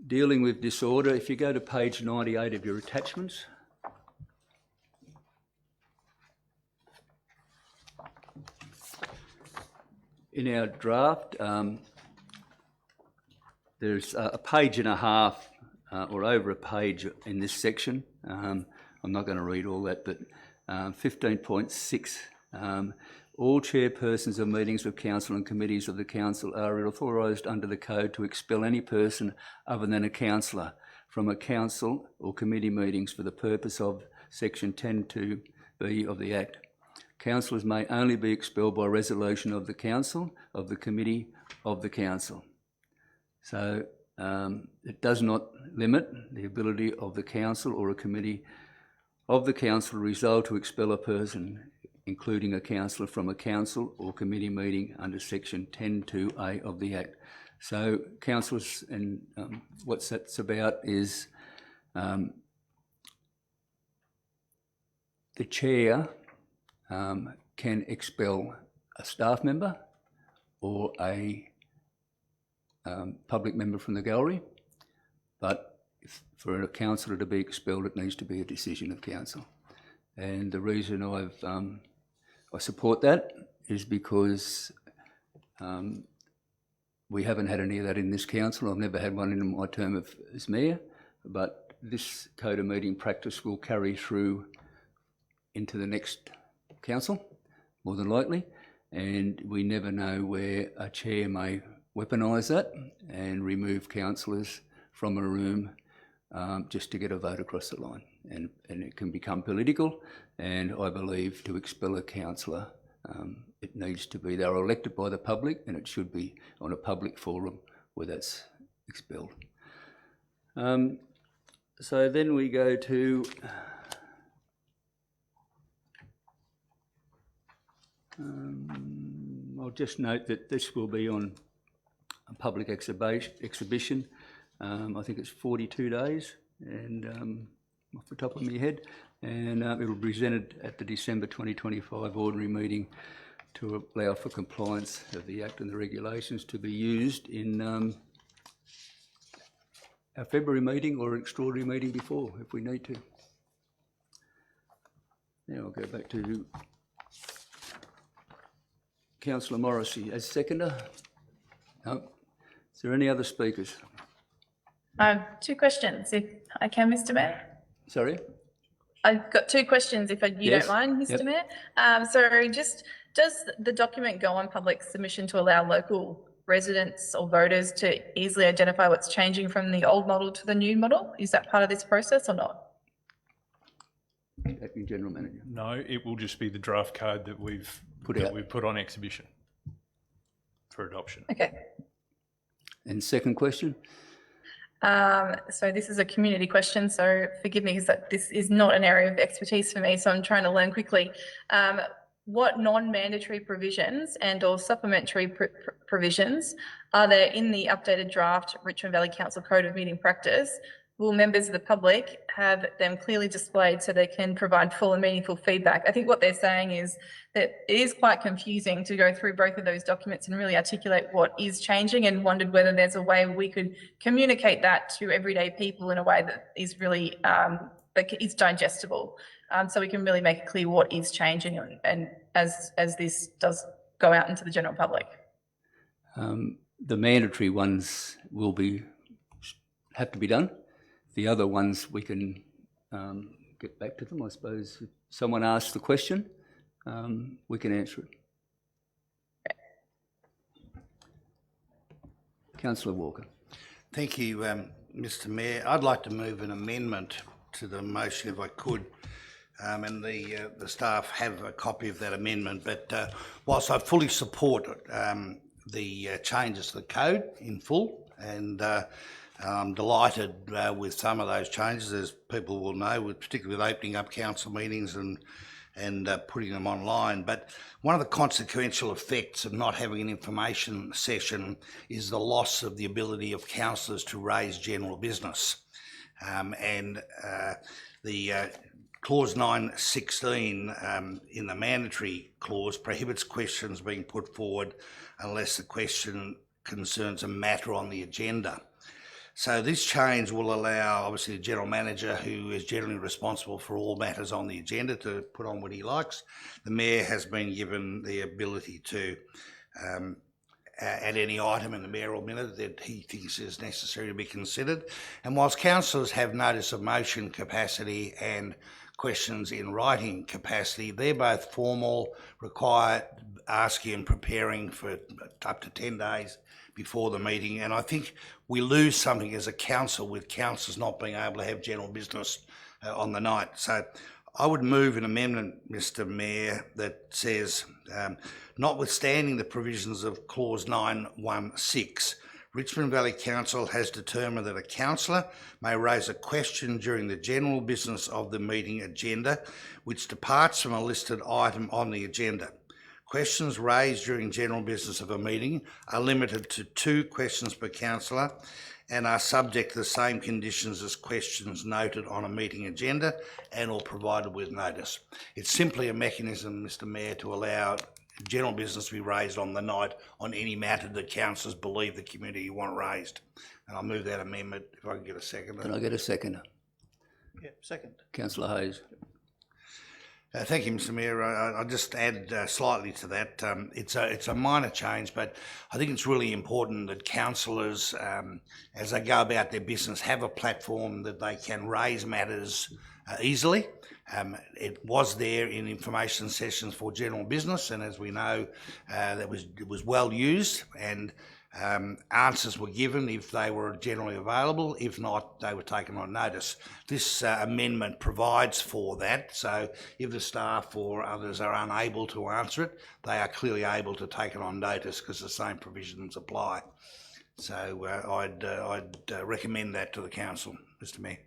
Dealing with disorder, if you go to page 98 of your attachments. In our draft, there's a page and a half or over a page in this section. I'm not going to read all that, but 15.6, all chairpersons of meetings of council and committees of the council are authorised under the code to expel any person other than a councillor from a council or committee meetings for the purpose of section 10.2b of the Act. Councillors may only be expelled by resolution of the council, of the committee, of the council. So it does not limit the ability of the council or a committee of the council to resolve to expel a person, including a councillor, from a council or committee meeting under section 10.2a of the Act. So councillors, and what that's about is the chair can expel a staff member or a public member from the gallery. But for a councillor to be expelled, it needs to be a decision of council. And the reason I support that is because we haven't had any of that in this council. I've never had one in my term as mayor, but this code of meeting practice will carry through into the next council, more than likely, and we never know where a chair may weaponise that and remove councillors from a room just to get a vote across the line. And it can become political, and I believe to expel a councillor, it needs to be, they're elected by the public, and it should be on a public forum where that's expelled. So then we go to I'll just note that this will be on a public exhibition. I think it's 42 days, and off the top of my head, and it'll be presented at the December 2025 ordinary meeting to allow for compliance of the Act and the regulations to be used in our February meeting or an extraordinary meeting before, if we need to. Now I'll go back to Councillor Morrissey as seconder. No. Is there any other speakers? Two questions, if I can, Mr. Mayor. Sorry? I've got two questions, if you Yes. don't mind, Mr. Yep. Mayor. So just, does the document go on public submission to allow local residents or voters to easily identify what's changing from the old model to the new model? Is that part of this process or not? Acting General Manager. No, it will just be the draft code that we've put on exhibition for adoption. Okay. And second question? So this is a community question, so forgive me because this is not an area of expertise for me, so I'm trying to learn quickly. What non-mandatory provisions and or supplementary provisions are there in the updated draft Richmond Valley Council Code of Meeting Practice? Will members of the public have them clearly displayed so they can provide full and meaningful feedback? I think what they're saying is that it is quite confusing to go through both of those documents and really articulate what is changing, and wondered whether there's a way we could communicate that to everyday people in a way that is really that is digestible, so we can really make it clear what is changing, and as this does go out into the general public. The mandatory ones will have to be done. The other ones we can get back to them, I suppose. If someone asks the question, we can answer it. Councillor Walker. Thank you, Mr. Mayor. I'd like to move an amendment to the motion if I could, and the staff have a copy of that amendment. But whilst I fully support the changes to the code in full, and I'm delighted with some of those changes, as people will know, particularly with opening up council meetings and putting them online. But one of the consequential effects of not having an information session is the loss of the ability of councillors to raise general business. The clause 9.16 in the mandatory clause prohibits questions being put forward unless the question concerns a matter on the agenda. So this change will allow, obviously, the general manager, who is generally responsible for all matters on the agenda, to put on what he likes. The mayor has been given the ability to add any item in the mayoral minute that he thinks is necessary to be considered. And whilst councillors have notice of motion capacity and questions in writing capacity, they're both formal, required asking and preparing for up to 10 days before the meeting, and I think we lose something as a council with councillors not being able to have general business on the night. So I would move an amendment, Mr. Mayor, that says, notwithstanding the provisions of clause 9.16, Richmond Valley Council has determined that a councillor may raise a question during the general business of the meeting agenda which departs from a listed item on the agenda. Questions raised during general business of a meeting are limited to 2 questions per councillor and are subject to the same conditions as questions noted on a meeting agenda and or provided with notice. It's simply a mechanism, Mr. Mayor, to allow general business be raised on the night on any matter that councillors believe the community want raised. And I'll move that amendment if I can get a second. Can I get a second? Yeah, second. Councillor Hayes. Thank you, Mr Mayor. I'll just add slightly to that. It's a minor change, but I think it's really important that councillors, as they go about their business, have a platform that they can raise matters easily. It was there in information sessions for general business, and as we know, it was well used, and answers were given if they were generally available. If not, they were taken on notice. This amendment provides for that, so if the staff or others are unable to answer it, they are clearly able to take it on notice because the same provisions apply. So I'd recommend that to the council, Mr Mayor.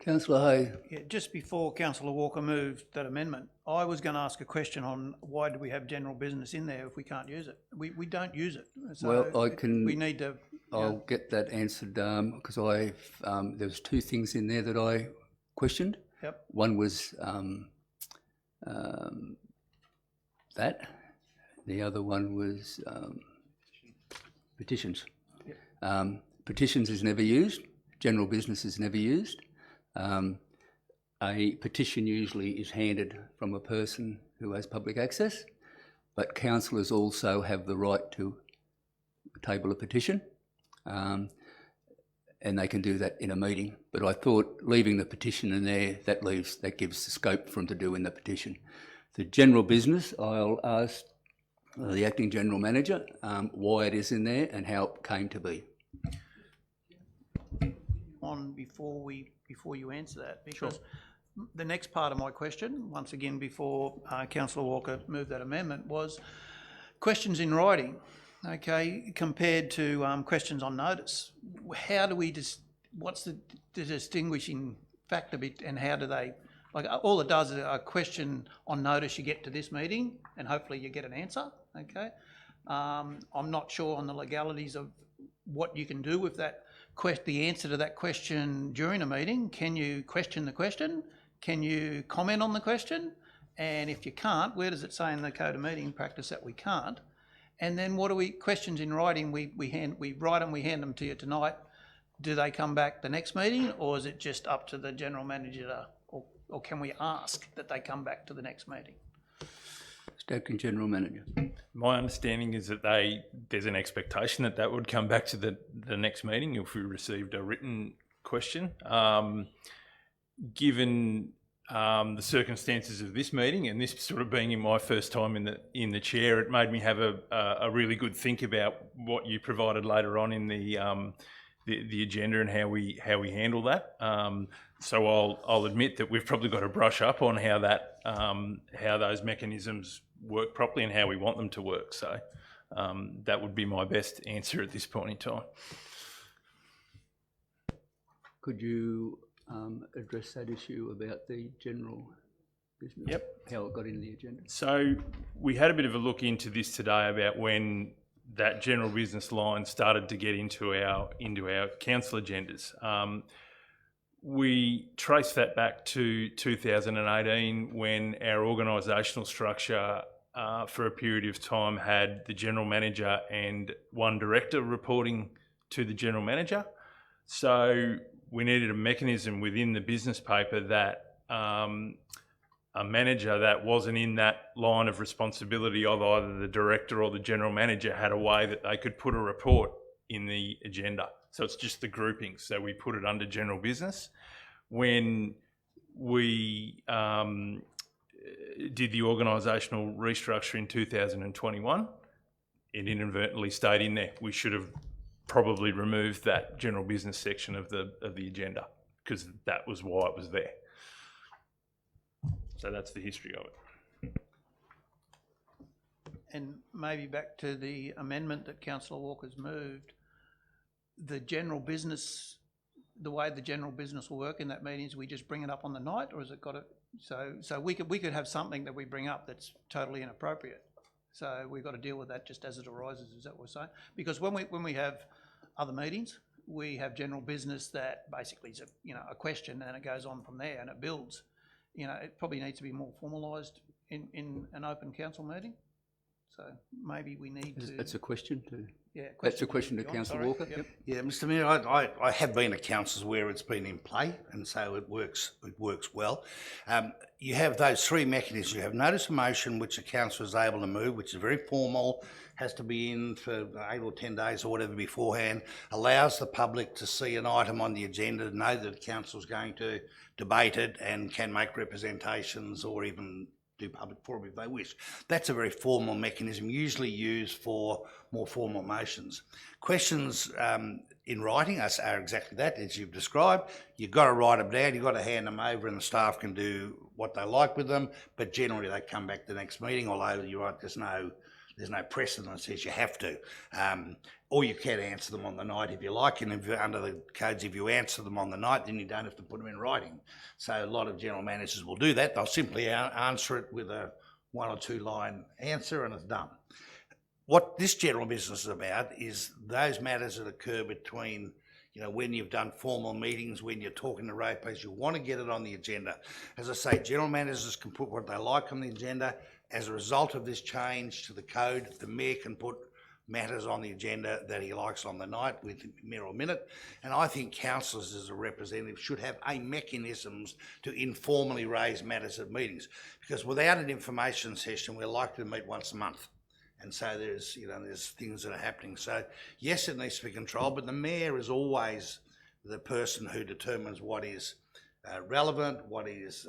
Councillor Hayes. Yeah, just before Councillor Walker moved that amendment, I was going to ask a question on why do we have general business in there if we can't use it? We don't use it. So Well, I can. we need to. I'll get that answered because there was two things in there that I questioned. Yep. One was that. The other one was petitions. Yep. Petitions is never used. General business is never used. A petition usually is handed from a person who has public access, but councillors also have the right to table a petition, and they can do that in a meeting. But I thought leaving the petition in there, that gives the scope for them to do in the petition. The general business, I'll ask the acting general manager why it is in there and how it came to be. On before you answer that, because the next part of my question, once again before Councillor Walker moved that amendment, was questions in writing, okay, compared to questions on notice. How do we what's the distinguishing factor and how do they, like all it does is a question on notice, you get to this meeting and hopefully you get an answer, okay? I'm not sure on the legalities of what you can do with that the answer to that question during a meeting. Can you question the question? Can you comment on the question? And if you can't, where does it say in the code of meeting practice that we can't? And then what do questions in writing, we write them, we hand them to you tonight. Do they come back the next meeting, or is it just up to the general manager or can we ask that they come back to the next meeting? Acting General Manager. My understanding is that there's an expectation that would come back to the next meeting if we received a written question. Given the circumstances of this meeting and this sort of being in my first time in the chair, it made me have a really good think about what you provided later on in the agenda and how we handle that. So I'll admit that we've probably got to brush up on how those mechanisms work properly and how we want them to work. So that would be my best answer at this point in time. Could you address that issue about the general business? Yep. How it got in the agenda? So we had a bit of a look into this today about when that general business line started to get into our council agendas. We traced that back to 2018 when our organisational structure for a period of time had the general manager and one director reporting to the general manager. So we needed a mechanism within the business paper that a manager that wasn't in that line of responsibility of either the director or the general manager had a way that they could put a report in the agenda. So it's just the grouping. So we put it under general business. When we did the organisational restructure in 2021, it inadvertently stayed in there. We should have probably removed that general business section of the agenda because that was why it was there. So that's the history of it. And maybe back to the amendment that Councillor Walker's moved, the general business, the way the general business will work in that meeting is we just bring it up on the night, or has it got to, so we could have something that we bring up that's totally inappropriate. So we've got to deal with that just as it arises, is that what we're saying? Because when we have other meetings, we have general business that basically is a question and it goes on from there and it builds. It probably needs to be more formalised in an open council meeting. So maybe we need to. That's a question to. Yeah, That's a question to John, Councillor sorry. Walker. Yep. Yeah, Mr Mayor, I have been at councils where it's been in play, and so it works well. You have those three mechanisms. You have notice of motion, which the council is able to move, which is very formal, has to be in for 8 or 10 days or whatever beforehand, allows the public to see an item on the agenda, to know that the council is going to debate it and can make representations or even do public forum if they wish. That's a very formal mechanism, usually used for more formal motions. Questions in writing are exactly that, as you've described. You've got to write them down, you've got to hand them over, and the staff can do what they like with them, but generally they come back the next meeting, although you're right, there's no precedent that says you have to. Or you can answer them on the night if you like, and if under the codes, if you answer them on the night, then you don't have to put them in writing. So a lot of general managers will do that. They'll simply answer it with a 1 or 2 line answer and it's done. What this general business is about is those matters that occur between, when you've done formal meetings, when you're talking to ratepayers, you want to get it on the agenda. As I say, general managers can put what they like on the agenda. As a result of this change to the code, the mayor can put matters on the agenda that he likes on the night with mayor or minute. And I think councillors as a representative should have mechanisms to informally raise matters at meetings, because without an information session, we're likely to meet once a month. And so there's things that are happening. So yes, it needs to be controlled, but the mayor is always the person who determines what is relevant, what is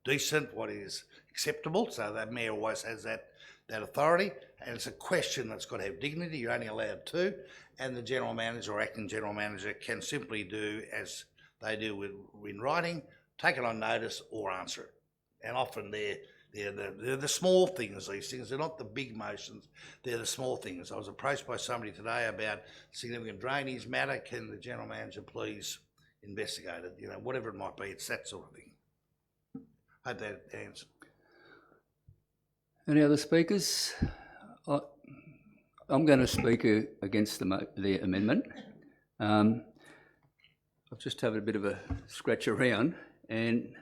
decent, what is acceptable. So that mayor always has that authority, and it's a question that's got to have dignity. You're only allowed 2, and the general manager or acting general manager can simply do as they do in writing, take it on notice or answer it. And often they're the small things, these things. They're not the big motions, they're the small things. I was approached by somebody today about significant drainage matter. Can the general manager please investigate it? Whatever it might be, it's that sort of thing. Hope that answers. Any other speakers? I'm going to speak against the amendment. I've just had a bit of a scratch around, and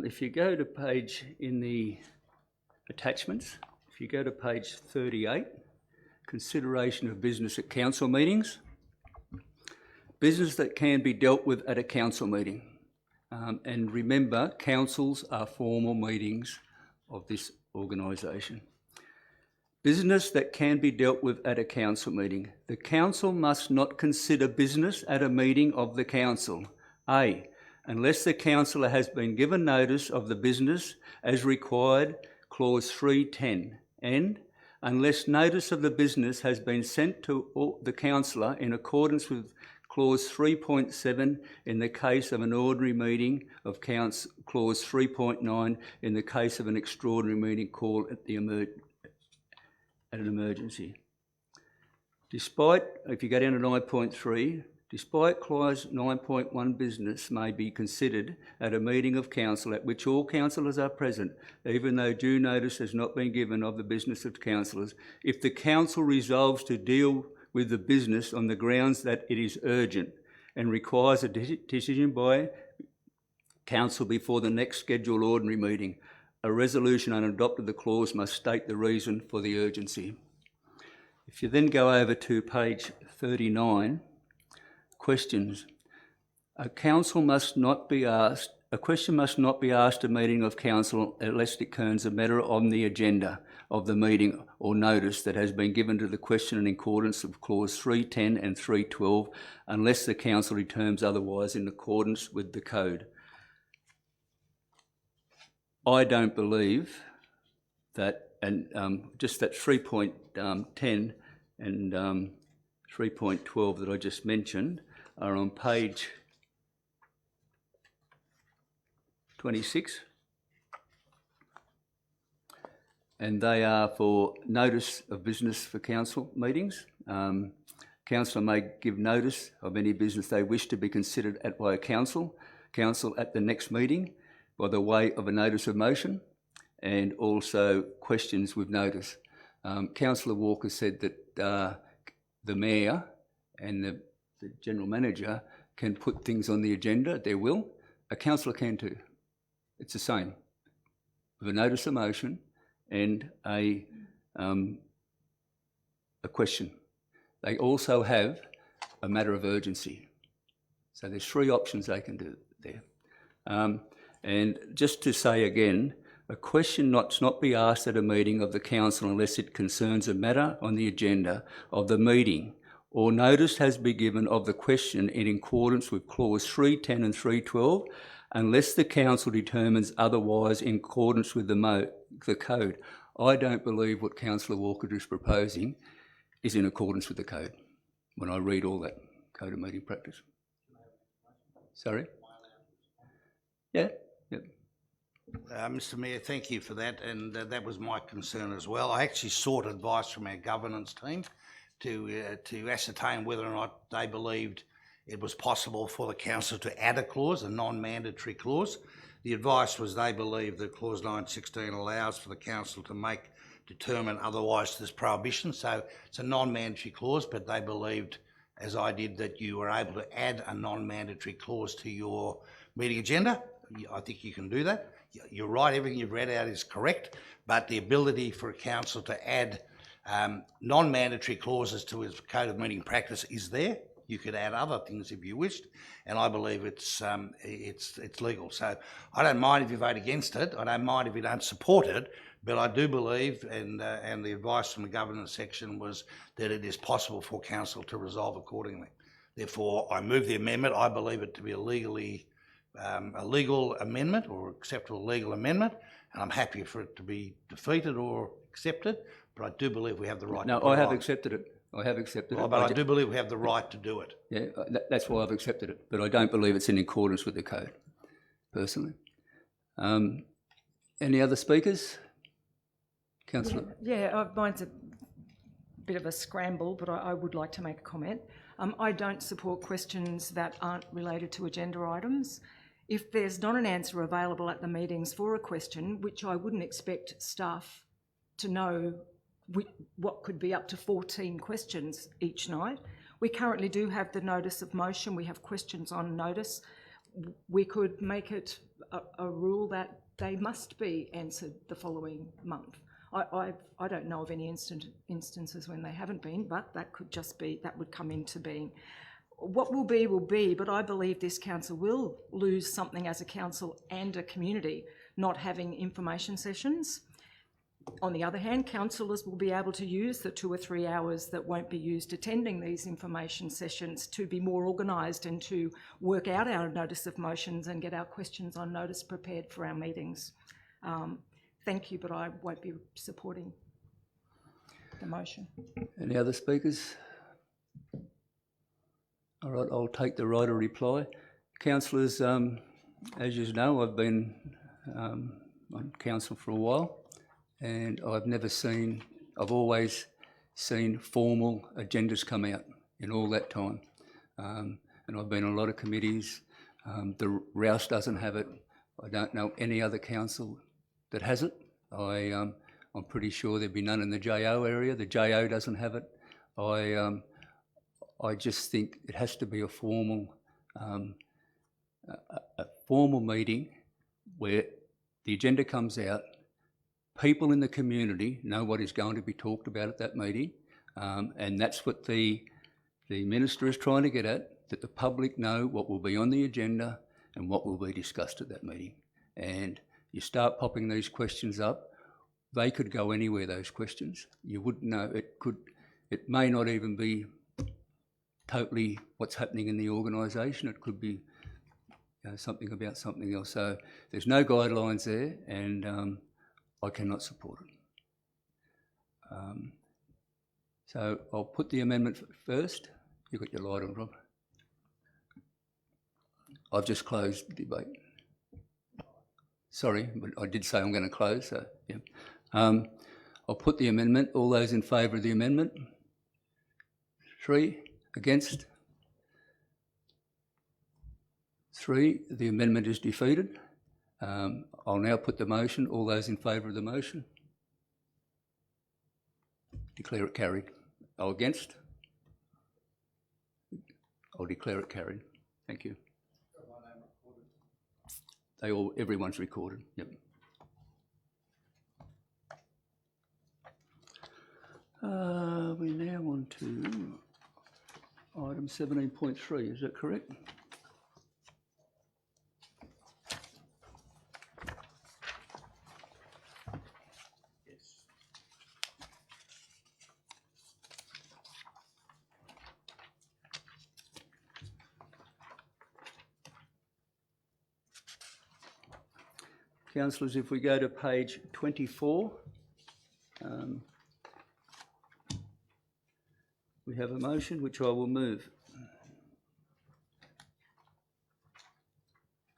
if you go to page in the attachments, if you go to page 38, consideration of business at council meetings, business that can be dealt with at a council meeting. And remember, councils are formal meetings of this organisation. Business that can be dealt with at a council meeting. The council must not consider business at a meeting of the council. A, unless the councillor has been given notice of the business as required, clause 3.10, and unless notice of the business has been sent to the councillor in accordance with clause 3.7 in the case of an ordinary meeting of council, clause 3.9 in the case of an extraordinary meeting called at an emergency. Despite, if you go down to 9.3, despite clause 9.1, business may be considered at a meeting of council at which all councillors are present, even though due notice has not been given of the business of councillors, if the council resolves to deal with the business on the grounds that it is urgent and requires a decision by council before the next scheduled ordinary meeting. A resolution and adopted the clause must state the reason for the urgency. If you then go over to page 39, questions. A question must not be asked at a meeting of council unless it concerns a matter on the agenda of the meeting or notice that has been given to the question in accordance with clause 3.10 and 3.12, unless the council determines otherwise in accordance with the code. I don't believe that, and just that 3.10 and 3.12 that I just mentioned are on page 26, and they are for notice of business for council meetings. Council may give notice of any business they wish to be considered by a council at the next meeting by the way of a notice of motion, and also questions with notice. Councillor Walker said that the mayor and the general manager can put things on the agenda at their will. A councillor can too. It's the same. with a notice of motion and a question. They also have a matter of urgency. So there's 3 options they can do there. And just to say again, a question not be asked at a meeting of the council unless it concerns a matter on the agenda of the meeting, or notice has been given of the question in accordance with clause 310 and 312, unless the council determines otherwise in accordance with the code. I don't believe what Councillor Walker is proposing is in accordance with the code when I read all that code of meeting practice. Sorry? Yeah. Yep. Mr Mayor, thank you for that, and that was my concern as well. I actually sought advice from our governance team to ascertain whether or not they believed it was possible for the council to add a clause, a non-mandatory clause. The advice was they believe that clause 916 allows for the council to determine otherwise to this prohibition, so it's a non-mandatory clause, but they believed, as I did, that you were able to add a non-mandatory clause to your meeting agenda. I think you can do that. You're right, everything you've read out is correct, but the ability for a council to add non-mandatory clauses to its code of meeting practice is there. You could add other things if you wished, and I believe it's legal. So I don't mind if you vote against it. I don't mind if you don't support it, but I do believe, and the advice from the governance section was that it is possible for council to resolve accordingly. Therefore, I move the amendment. I believe it to be a legal amendment or acceptable legal amendment, and I'm happy for it to be defeated or accepted, but I do believe we have the right to No, I have accepted it. I have accepted it. But I do believe we have the right to do it. Yeah, that's why I've accepted it, but I don't believe it's in accordance with the code, personally. Any other speakers? Councillor? Yeah, mine's a bit of a scramble, but I would like to make a comment. I don't support questions that aren't related to agenda items. If there's not an answer available at the meetings for a question, which I wouldn't expect staff to know what could be up to 14 questions each night. We currently do have the notice of motion. We have questions on notice. We could make it a rule that they must be answered the following month. I don't know of any instances when they haven't been, but that could just be, that would come into being. What will be, but I believe this council will lose something as a council and a community not having information sessions. On the other hand, councillors will be able to use the 2 or 3 hours that won't be used attending these information sessions to be more organised and to work out our notice of motions and get our questions on notice prepared for our meetings. Thank you, but I won't be supporting the motion. Any other speakers? All right, I'll take the right of reply. Councillors, as you know, I've been on council for a while, and I've always seen formal agendas come out in all that time. And I've been on a lot of committees. The Rouse doesn't have it. I don't know any other council that has it. I'm pretty sure there'd be none in the JO area. The JO doesn't have it. I just think it has to be a formal meeting where the agenda comes out. People in the community know what is going to be talked about at that meeting, and that's what the minister is trying to get at, that the public know what will be on the agenda and what will be discussed at that meeting. And you start popping these questions up, they could go anywhere, those questions. You wouldn't know, it may not even be totally what's happening in the organisation. It could be something about something else. So there's no guidelines there, and I cannot support it. So I'll put the amendment first. You've got your light on, Rob. I've just closed the debate. Sorry, but I did say I'm going to close, so yeah. I'll put the amendment. All those in favour of the amendment? 3. Against? 3. The amendment is defeated. I'll now put the motion. All those in favour of the motion? Declare it carried. Oh, against? I'll declare it carried. Thank you. Everyone's recorded. Yep. item 17.3, is that correct? Councillors, if we go to page 24, we have a motion which I will move.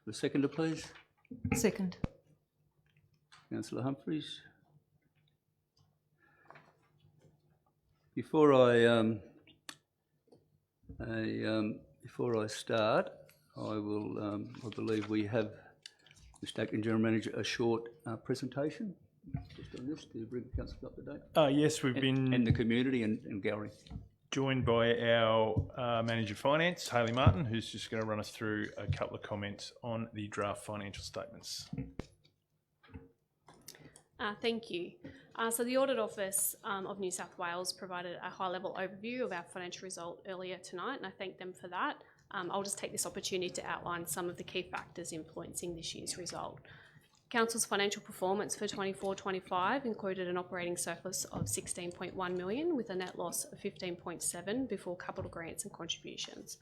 The seconder, please. Second. Councillor Humphries. Before I start, I believe we have Mr. Acting General Manager a short presentation just on this to bring the council up to date. Yes, we've been And the community and Gary. joined by our Manager of Finance, Hayley Martin, who's just going to run us through a couple of comments on the draft financial statements. Thank you. So the Audit Office of New South Wales provided a high-level overview of our financial result earlier tonight, and I thank them for that. I'll just take this opportunity to outline some of the key factors influencing this year's result. Council's financial performance for 24-25 included an operating surplus of 16.1 million with a net loss of 15.7 before capital grants and contributions.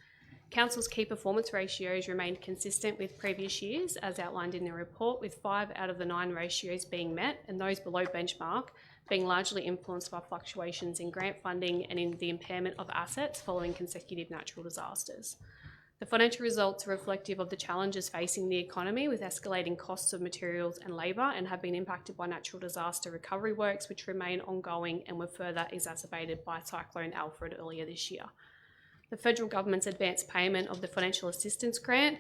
Council's key performance ratios remained consistent with previous years, as outlined in the report, with 5 out of the 9 ratios being met and those below benchmark being largely influenced by fluctuations in grant funding and in the impairment of assets following consecutive natural disasters. The financial results are reflective of the challenges facing the economy with escalating costs of materials and labour and have been impacted by natural disaster recovery works which remain ongoing and were further exacerbated by Cyclone Alfred earlier this year. The federal government's advance payment of the financial assistance grant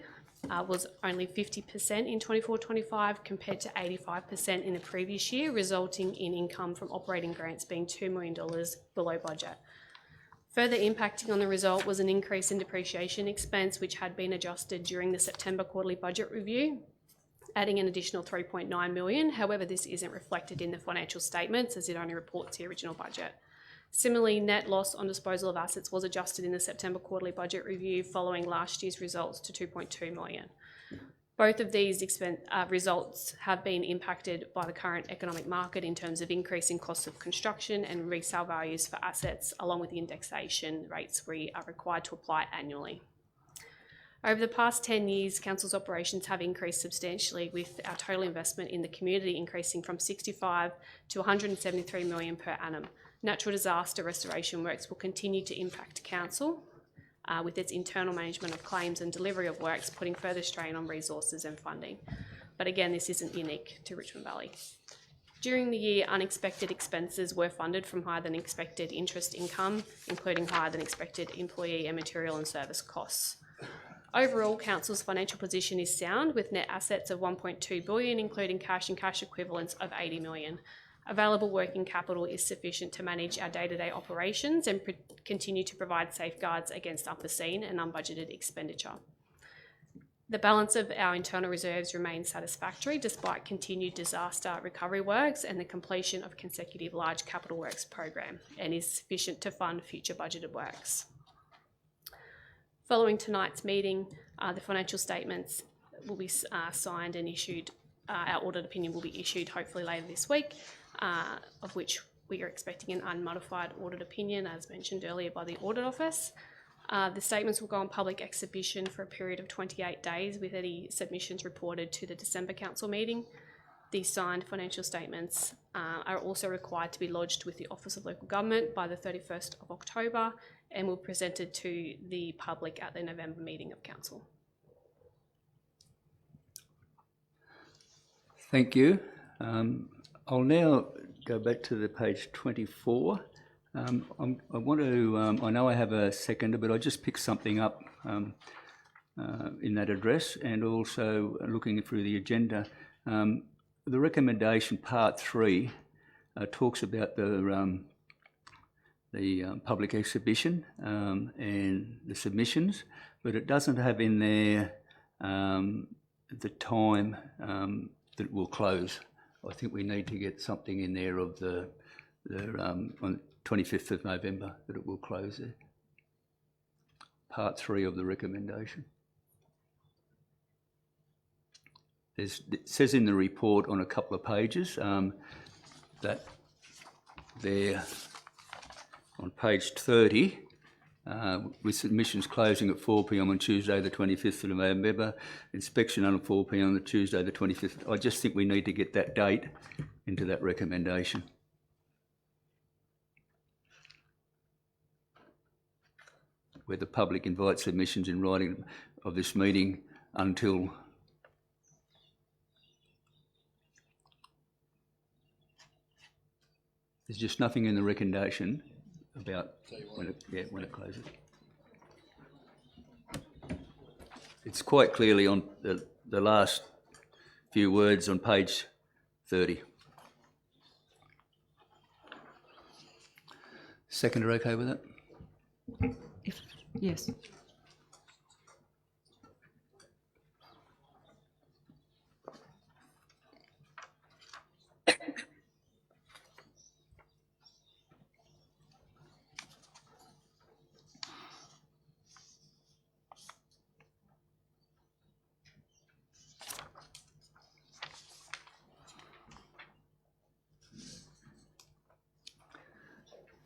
was only 50% in 24-25 compared to 85% in the previous year, resulting in income from operating grants being $2 million below budget. Further impacting on the result was an increase in depreciation expense, which had been adjusted during the September quarterly budget review, adding an additional $3.9 million. However, this isn't reflected in the financial statements as it only reports the original budget. Similarly, net loss on disposal of assets was adjusted in the September quarterly budget review following last year's results to $2.2 million. Both of these results have been impacted by the current economic market in terms of increasing costs of construction and resale values for assets, along with the indexation rates we are required to apply annually. Over the past 10 years, Council's operations have increased substantially, with our total investment in the community increasing from 65 to 173 million per annum. Natural disaster restoration works will continue to impact Council, with its internal management of claims and delivery of works putting further strain on resources and funding. But again, this isn't unique to Richmond Valley. During the year, unexpected expenses were funded from higher than expected interest income, including higher than expected employee and material and service costs. Overall, Council's financial position is sound, with net assets of 1.2 billion, including cash and cash equivalents of 80 million. Available working capital is sufficient to manage our day-to-day operations and continue to provide safeguards against unforeseen and unbudgeted expenditure. The balance of our internal reserves remains satisfactory despite continued disaster recovery works and the completion of consecutive large capital works program, and is sufficient to fund future budgeted works. Following tonight's meeting, the financial statements will be signed and issued. Our audit opinion will be issued hopefully later this week, of which we are expecting an unmodified audit opinion, as mentioned earlier by the Audit Office. The statements will go on public exhibition for a period of 28 days, with any submissions reported to the December Council meeting. These signed financial statements are also required to be lodged with the Office of Local Government by the 31st of October and will be presented to the public at the November meeting of Council. Thank you. I'll now go back to the page 24. I want to, I know I have a seconder, but I just picked something up in that address, and also looking through the agenda. The recommendation part 3 talks about the public exhibition and the submissions, but it doesn't have in there the time that it will close. I think we need to get something in there of the on 25th of November that it will close there. part 3 of the recommendation. It says in the report on a couple of pages that there, on page 30, with submissions closing at 4 p.m. on Tuesday the 25th of November, inspection on 4 p.m. on the Tuesday the 25th. I just think we need to get that date into that recommendation. Where the public invites submissions in writing of this meeting until there's just nothing in the recommendation about when it closes. It's quite clearly on the last few words on page 30. Seconder okay with that? Yes.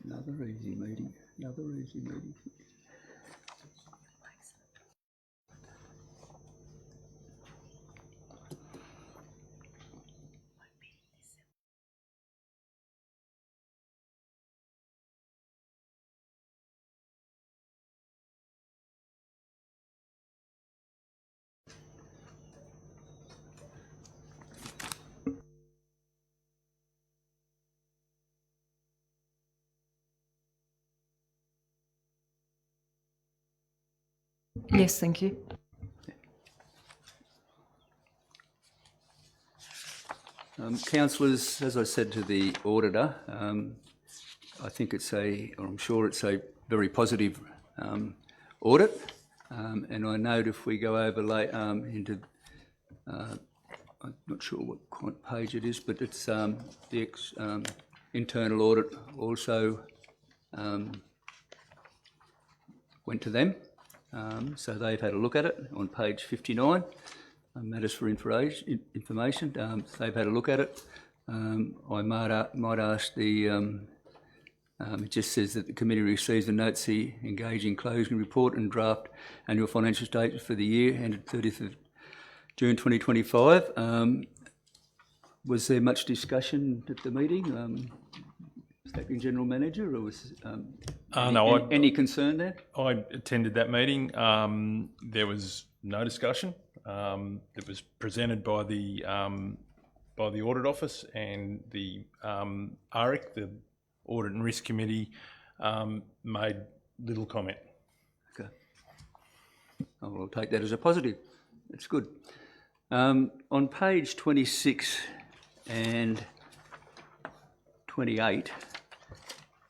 Another easy meeting. Another easy meeting. Yes, thank you. Councillors, as I said to the auditor, I think it's or I'm sure it's a very positive audit, and I note if we go over into, I'm not sure what kind of page it is, but it's the internal audit also went to them, so they've had a look at it on page 59. Matters for information. They've had a look at it. I might ask the. It just says that the committee receives a NOTC engaging closing report and draft annual financial statements for the year ended 30th of June 2025. Was there much discussion at the meeting? Acting General Manager, or was any concern there? I attended that meeting. There was no discussion. It was presented by the Audit Office, and the ARIC, the Audit and Risk Committee, made little comment. Okay. I will take that as a positive. That's good. On page 26 and 28,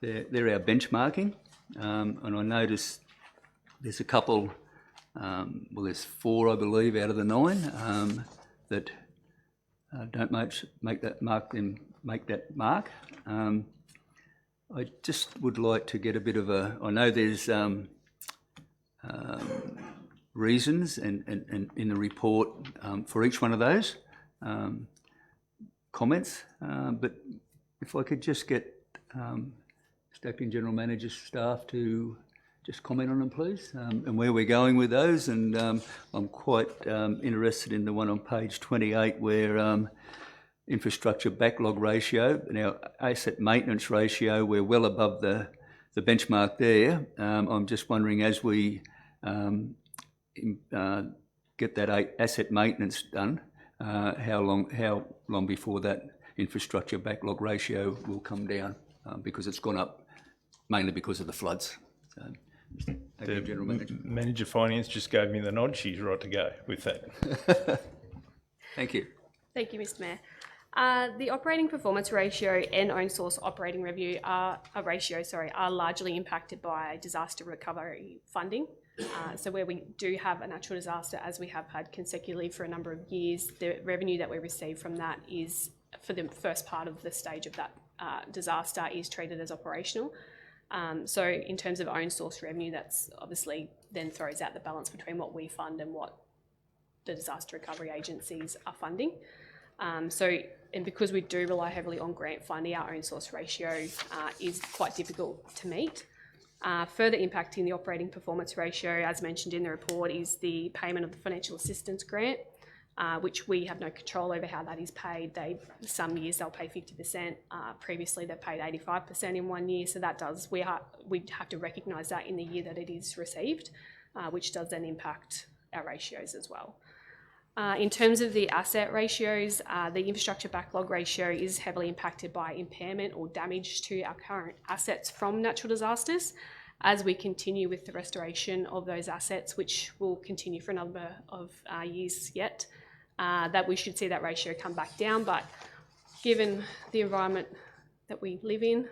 they're our benchmarking, and I noticed there's a couple. Well, there's 4, I believe, out of the 9 that don't make that mark. I just would like to get a bit of a. I know there's reasons and in the report for each one of those comments, but if I could just get Acting General Manager staff to just comment on them, please, and where we're going with those. And I'm quite interested in the one on page 28 where infrastructure backlog ratio and our asset maintenance ratio, we're well above the benchmark there. I'm just wondering, as we get that asset maintenance done, how long before that infrastructure backlog ratio will come down, because it's gone up mainly because of the floods. So, The General Manager. Manager Finance just gave me the nod. She's right to go with that. Thank you. Thank you, Mr. Mayor. The operating performance ratio and own source operating revenue are largely impacted by disaster recovery funding. So where we do have a natural disaster, as we have had consecutively for a number of years, the revenue that we receive from that is, for the first part of the stage of that disaster, is treated as operational. So in terms of own source revenue, that's obviously then throws out the balance between what we fund and what the disaster recovery agencies are funding. And because we do rely heavily on grant funding, our own source ratio is quite difficult to meet. Further impacting the operating performance ratio, as mentioned in the report, is the payment of the financial assistance grant, which we have no control over how that is paid. Some years they'll pay 50%. Previously they've paid 85% in 1 year. So that does, we have to recognise that in the year that it is received, which does then impact our ratios as well. In terms of the asset ratios, the infrastructure backlog ratio is heavily impacted by impairment or damage to our current assets from natural disasters as we continue with the restoration of those assets, which will continue for a number of years yet, that we should see that ratio come back down. But given the environment that we live in,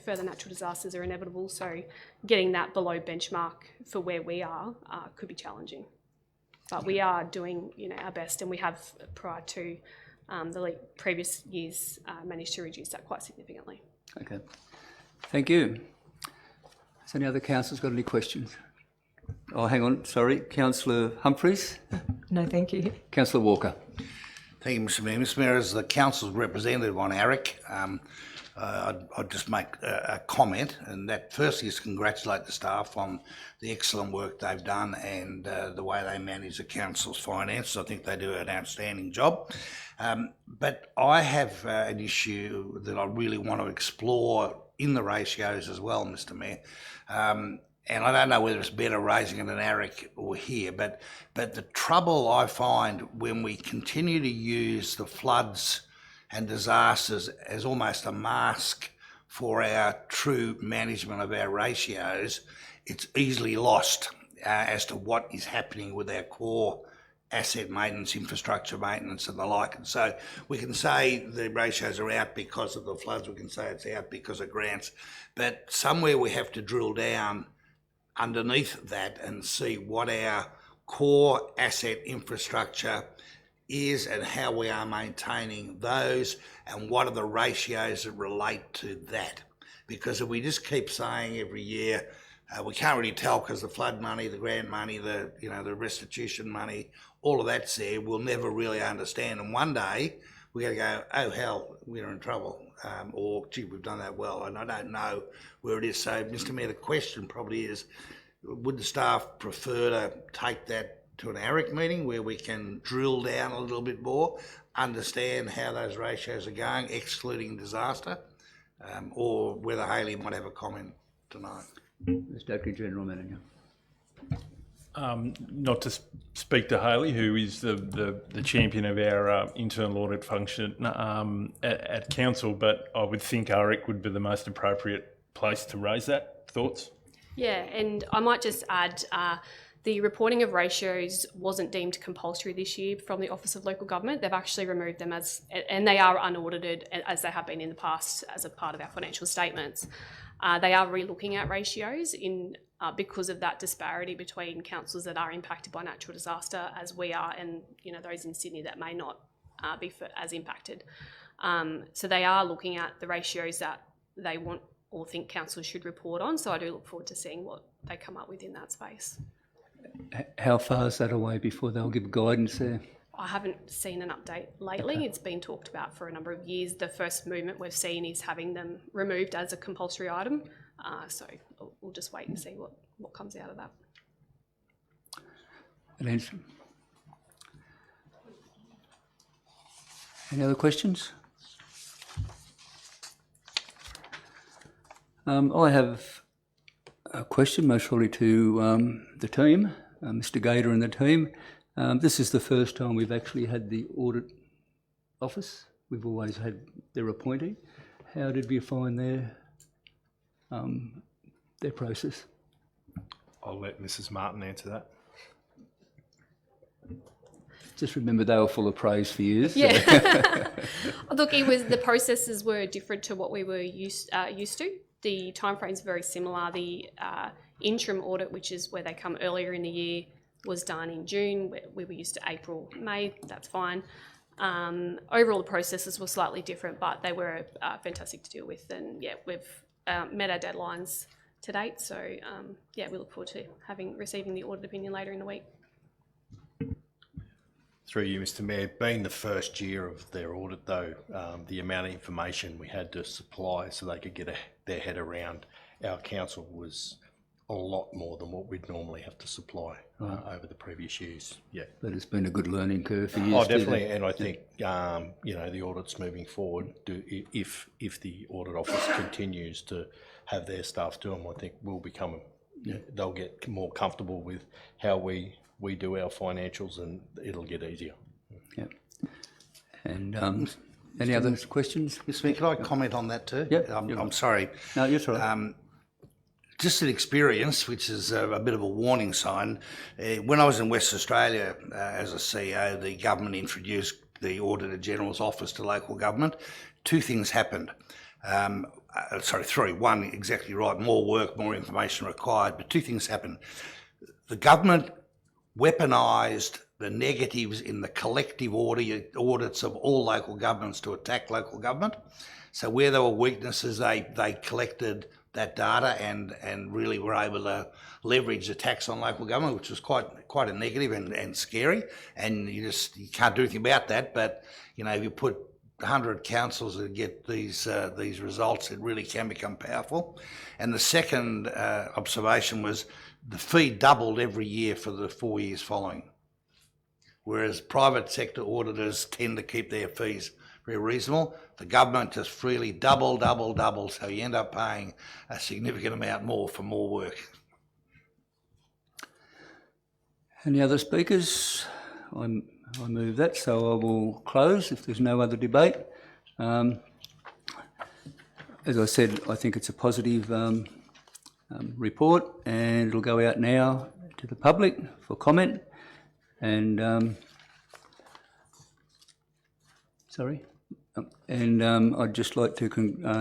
further natural disasters are inevitable, so getting that below benchmark for where we are could be challenging. But we are doing, our best, and we have, prior to the previous years, managed to reduce that quite significantly. Okay. Thank you. Has any other councillors got any questions? Oh, hang on. Sorry. Councillor Humphries? No, thank you. Councillor Walker? Thank you, Mr Mayor. Mr Mayor, as the council's representative on ARIC, I'd just make a comment, and that firstly is congratulate the staff on the excellent work they've done and the way they manage the council's finances. I think they do an outstanding job. But I have an issue that I really want to explore in the ratios as well, Mr Mayor. And I don't know whether it's better raising it in ARIC or here, but the trouble I find when we continue to use the floods and disasters as almost a mask for our true management of our ratios, it's easily lost as to what is happening with our core asset maintenance, infrastructure maintenance and the like. And so we can say the ratios are out because of the floods, we can say it's out because of grants, but somewhere we have to drill down underneath that and see what our core asset infrastructure is and how we are maintaining those and what are the ratios that relate to that. Because if we just keep saying every year, we can't really tell because the flood money, the grant money, the restitution money, all of that's there, we'll never really understand. And one day we're going to go, oh hell, we're in trouble, or gee, we've done that well, and I don't know where it is. So, Mr Mayor, the question probably is, would the staff prefer to take that to an ARIC meeting where we can drill down a little bit more, understand how those ratios are going, excluding disaster, or whether Hayley might have a comment tonight? Mr Deputy General Manager. Not to speak to Hayley, who is the champion of our internal audit function at council, but I would think ARIC would be the most appropriate place to raise that. Thoughts? Yeah, and I might just add, the reporting of ratios wasn't deemed compulsory this year from the Office of Local Government. They've actually removed them and they are unaudited as they have been in the past as a part of our financial statements. They are re-looking at ratios because of that disparity between councils that are impacted by natural disaster as we are, and those in Sydney that may not be as impacted. So they are looking at the ratios that they want or think councils should report on. So I do look forward to seeing what they come up with in that space. How far is that away before they'll give guidance there? I haven't seen an update lately. Okay. It's been talked about for a number of years. The first movement we've seen is having them removed as a compulsory item. So we'll just wait and see what comes out of that. Any other questions? I have a question, most surely to the team, Mr Gator and the team. This is the first time we've actually had the audit office. We've always had their appointee. How did we find their process? I'll let Mrs Martin answer that. Just remember they were full of praise for years. Yeah. So. Look, the processes were different to what we were used to. The timeframes are very similar. The interim audit, which is where they come earlier in the year, was done in June. We were used to April, May. That's fine. Overall, the processes were slightly different, but they were fantastic to deal with. And yeah, we've met our deadlines to date. So yeah, we look forward to receiving the audit opinion later in the week. Through you, Mr. Mayor, being the first year of their audit though, the amount of information we had to supply so they could get their head around our council was a lot more than what we'd normally have to supply over the previous years. Yeah. But it's been a good learning curve for years. Oh, definitely, and I think you know, the audits moving forward, if the audit office continues to have their staff do them, I think we'll become, they'll get more comfortable with how we do our financials, and it'll get easier. Yeah. And any other questions? Mr. Mayor, can I comment on that too? Yeah, I'm sorry. No, you're right. Just an experience, which is a bit of a warning sign. When I was in West Australia as a CEO, the government introduced the Auditor General's Office to local government. Two things happened. Three. One, exactly right, more work, more information required, but two things happened. The government weaponised the negatives in the collective audits of all local governments to attack local government. So where there were weaknesses, they collected that data and really were able to leverage attacks on local government, which was quite a negative and scary. And you can't do anything about that. But you know, if you put 100 councils that get these results, it really can become powerful. And the second observation was the fee doubled every year for the 4 years following, whereas private sector auditors tend to keep their fees very reasonable. The government just freely double, so you end up paying a significant amount more for more work. Any other speakers? I move that, so I will close if there's no other debate. As I said, I think it's a positive report, and it'll go out now to the public for comment. And I'd just like to,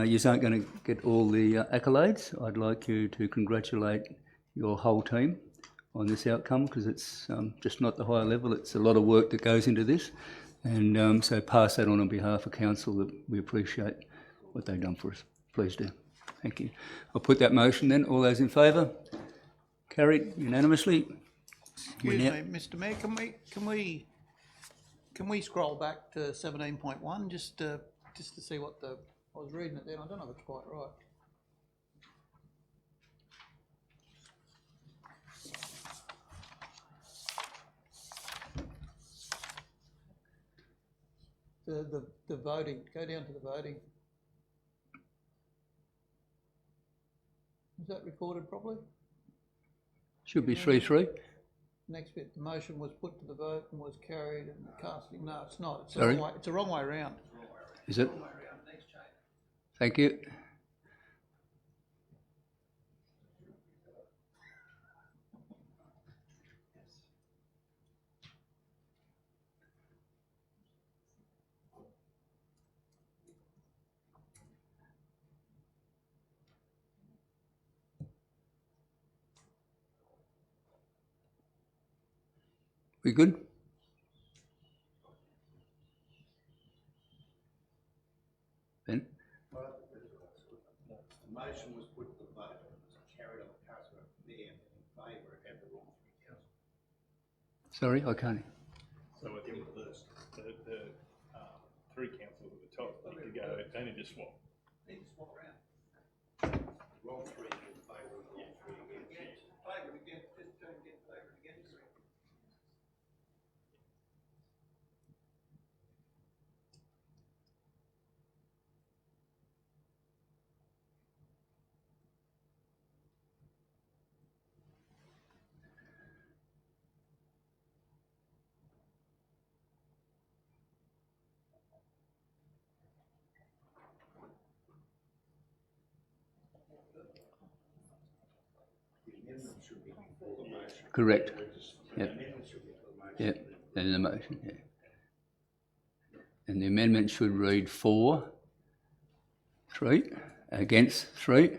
you aren't going to get all the accolades. I'd like you to congratulate your whole team on this outcome, because it's just not the higher level. It's a lot of work that goes into this. And so pass that on behalf of council, that we appreciate what they've done for us. Please do. Thank you. I'll put that motion then. All those in favour? Carried unanimously. Excuse me, Mr. Mayor, can we scroll back to 17.1 just to see what I was reading it then. I don't know if it's quite right. The voting, go down to the voting. Is that recorded properly? Should be 3-3. Next bit, the motion was put to the vote and was carried, and the casting, no, it's not. It's Sorry? it's the wrong way around. Is it? Thank you. We good? Ben? The motion was put to the vote, carried on Councillor Mayor in favour, it had the wrong three councillors. Sorry, I can't. So I think the three councils at the top need to go, they need to swap. Need to swap around. Wrong three in favour, wrong three against. Favour against, just don't get favour against. Correct. Yep. Yep. And the motion, yeah. And the amendment should read 4, 3, against 3,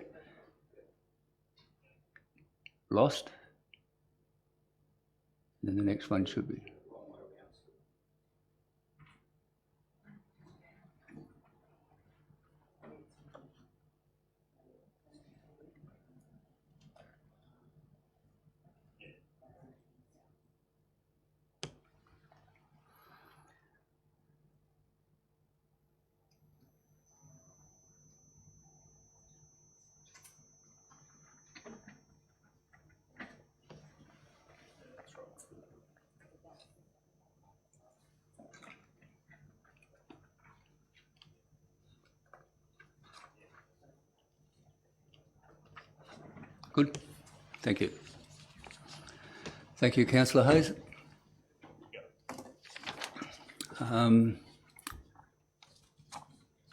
lost. Then the next one should be. Good. Thank you. Thank you, Councillor Hayes. I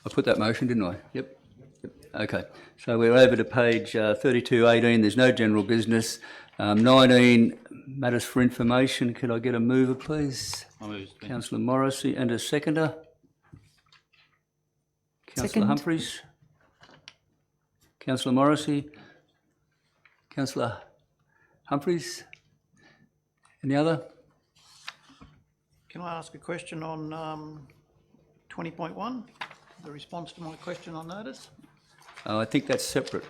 put that motion, didn't I? Yep. Okay. So we're over to page 3218. There's no general business. 19 matters for information. Could I get a mover, please? Councillor Morrissey and a seconder. Councillor Second. Humphries. Councillor Morrissey. Councillor Humphries. Any other? Can I ask a question on 20.1? The response to my question on notice? I think that's separate.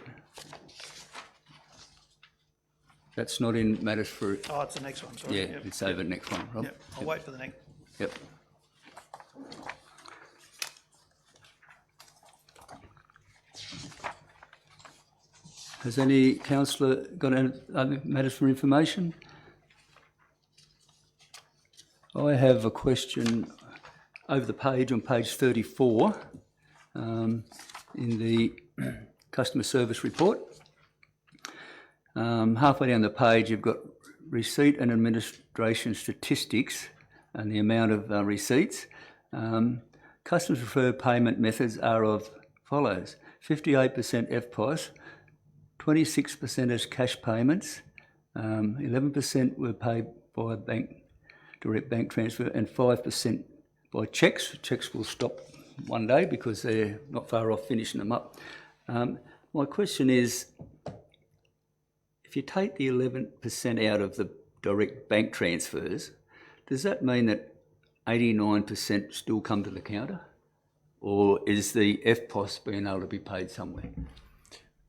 That's not in matters for, Oh, it's the next one, sorry. yeah, Yep, it's over next one, Rob. Yep, I'll wait for the next. Yep. Has any councillor got any other matters for information? I have a question over the page on page 34 in the customer service report. Halfway down the page, you've got receipt and administration statistics and the amount of receipts. Customers preferred payment methods are of follows: 58% FPOS, 26% as cash payments, 11% were paid by direct bank transfer, and 5% by cheques. Cheques will stop one day because they're not far off finishing them up. My question is, if you take the 11% out of the direct bank transfers, does that mean that 89% still come to the counter? Or is the FPOS being able to be paid somewhere?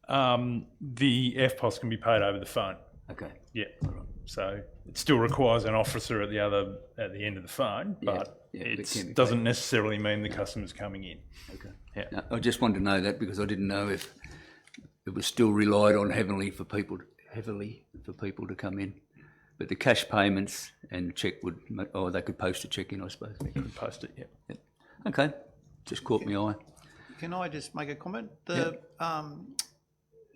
The FPOS can be paid over the phone. Okay. Yeah. So it still requires an officer at the end of the phone, but yeah, it can be it doesn't necessarily mean the customer's coming in. Okay. Yeah. No, I just wanted to know that because I didn't know if it was still relied on heavily for people to come in. But the cash payments and cheque would, or they could post a cheque in, I suppose. They can post it, yeah. Okay. Just caught my eye. Can I just make a comment?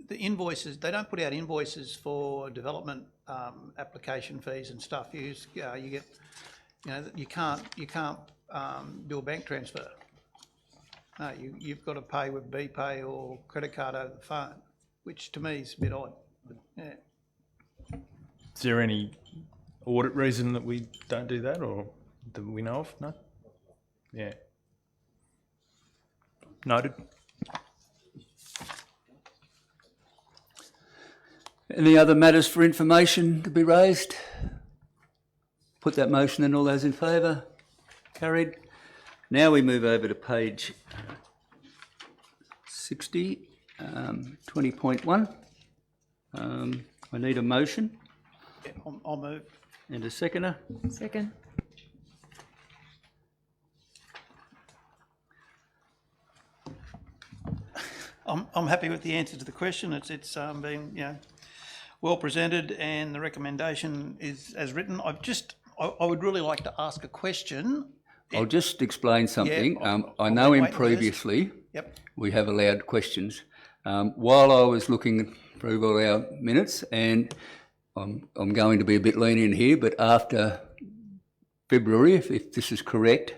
The invoices, they don't put out invoices for development application fees and stuff. You get, you can't do a bank transfer. No, you've got to pay with BPay or credit card over the phone, which to me is a bit odd. But, yeah. Is there any audit reason that we don't do that, or that we know of? No? Yeah. Noted. Any other matters for information to be raised? Put that motion and all those in favour? Carried. Now we move over to page 60, 20.1. I need a motion Yeah, I'll move. and a seconder. Second. I'm happy with the answer to the question. It's been well presented, and the recommendation is as written. I would really like to ask a question. I'll just explain something. I'll I know be in waiting for this. previously Yep. we have allowed questions. While I was looking through all our minutes, and I'm going to be a bit lenient here, but after February, if this is correct,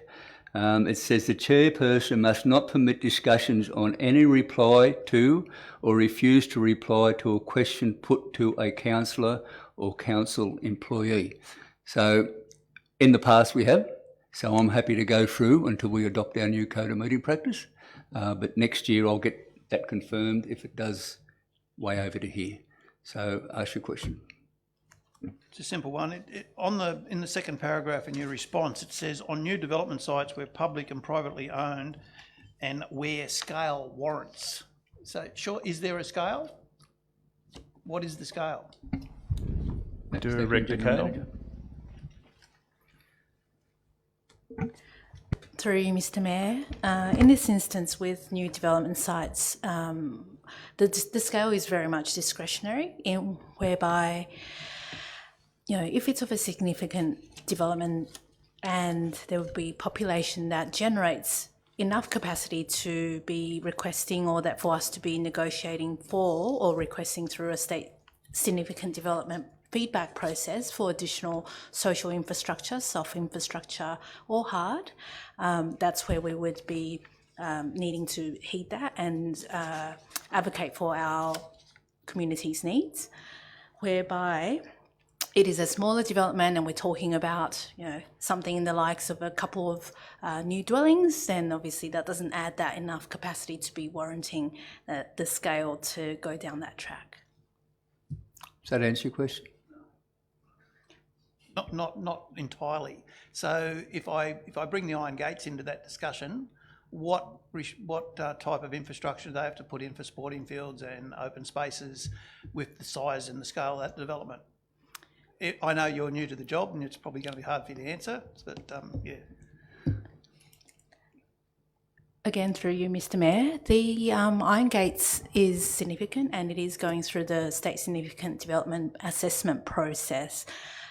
it says the chairperson must not permit discussions on any reply to or refuse to reply to a question put to a councillor or council employee. So in the past we have, so I'm happy to go through until we adopt our new code of meeting practice. But next year I'll get that confirmed if it does way over to here. So ask your question. It's a simple one. In the second paragraph in your response, it says, on new development sites where public and privately owned and where scale warrants. So, sure, is there a scale? What is the scale? Director Kale. Through you, Mr. Mayor. In this instance, with new development sites, the scale is very much discretionary, whereby, if it's of a significant development and there would be population that generates enough capacity to be requesting, or that for us to be negotiating for or requesting through a state significant development feedback process for additional social infrastructure, soft infrastructure or hard, that's where we would be needing to heed that and advocate for our community's needs, whereby it is a smaller development and we're talking about, something in the likes of a couple of new dwellings, then obviously that doesn't add that enough capacity to be warranting the scale to go down that track. Does that answer your question? Not entirely. So if I bring the iron gates into that discussion, what type of infrastructure do they have to put in for sporting fields and open spaces with the size and the scale of that development? I know you're new to the job and it's probably going to be hard for you to answer, but yeah. Again, through you, Mr. Mayor, the Iron Gates is significant and it is going through the State Significant Development Assessment process.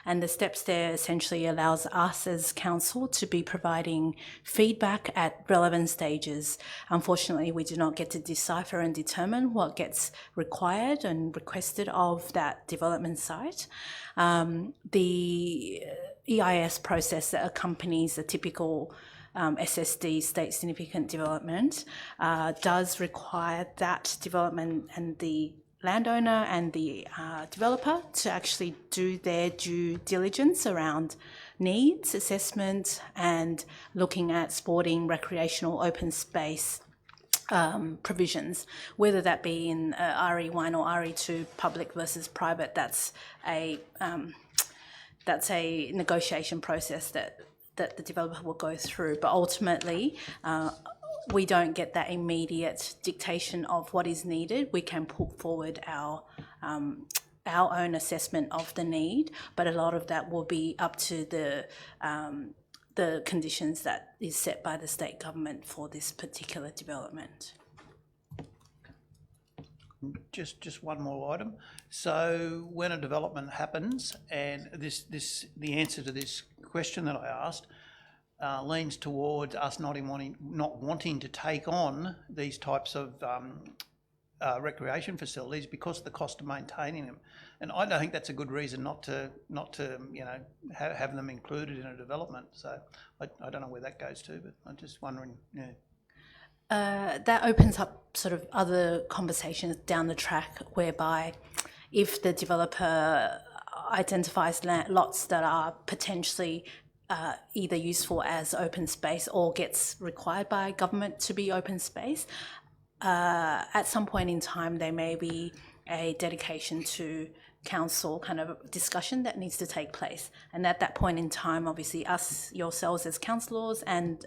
And the steps there essentially allows us as council to be providing feedback at relevant stages. Unfortunately, we do not get to decipher and determine what gets required and requested of that development site. The EIS process that accompanies a typical SSD, State Significant Development, does require that development and the landowner and the developer to actually do their due diligence around needs assessment and looking at sporting, recreational, open space provisions, whether that be in RE1 or RE2, public versus private. That's a negotiation process that the developer will go through. But ultimately, we don't get that immediate dictation of what is needed. We can put forward our own assessment of the need, but a lot of that will be up to the conditions that is set by the state government for this particular development. Just one more item. So when a development happens, and the answer to this question that I asked leans towards us not wanting to take on these types of recreation facilities because of the cost of maintaining them, and I don't think that's a good reason not to have them included in a development. So I don't know where that goes to, but I'm just wondering. Yeah. That opens up sort of other conversations down the track, whereby if the developer identifies lots that are potentially either useful as open space or gets required by government to be open space, at some point in time there may be a dedication to council kind of discussion that needs to take place, and at that point in time, obviously us, yourselves as councillors and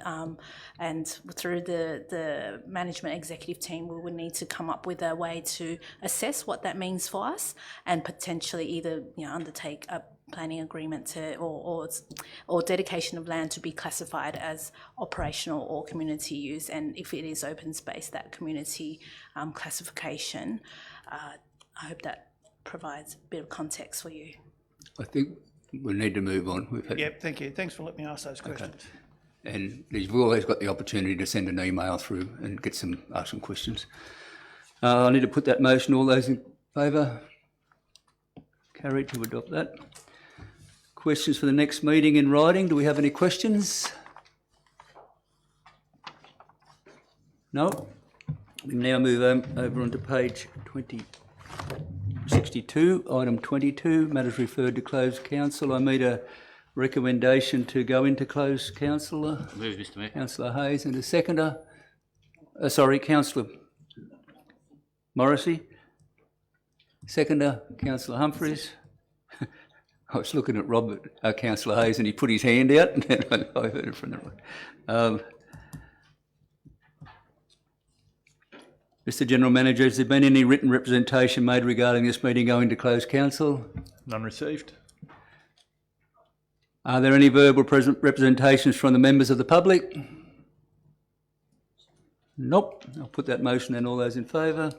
through the management executive team, we would need to come up with a way to assess what that means for us and potentially either undertake a planning agreement to or dedication of land to be classified as operational or community use, and if it is open space, that community classification. I hope that provides a bit of context for you. I think we need to move on. Yep, thank you. Thanks for letting me ask those questions. And you've always got the opportunity to send an email through and ask some questions. I need to put that motion. All those in favour? Carried to adopt that. Questions for the next meeting in writing? Do we have any questions? No? We now move over onto page 62, item 22, matters referred to closed council. I made a recommendation to go into closed council. Move, Mr. Mayor. Councillor Hayes, and a seconder. Councillor Morrissey. Seconder, Councillor Humphries. I was looking at Councillor Hayes, and he put his hand out, and then I heard it from the right. Mr. General Manager, has there been any written representation made regarding this meeting going to closed council? None received. Are there any verbal representations from the members of the public? Nope. I'll put that motion then. All those in favour?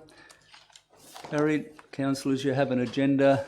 Carried. Councillors, you have an agenda.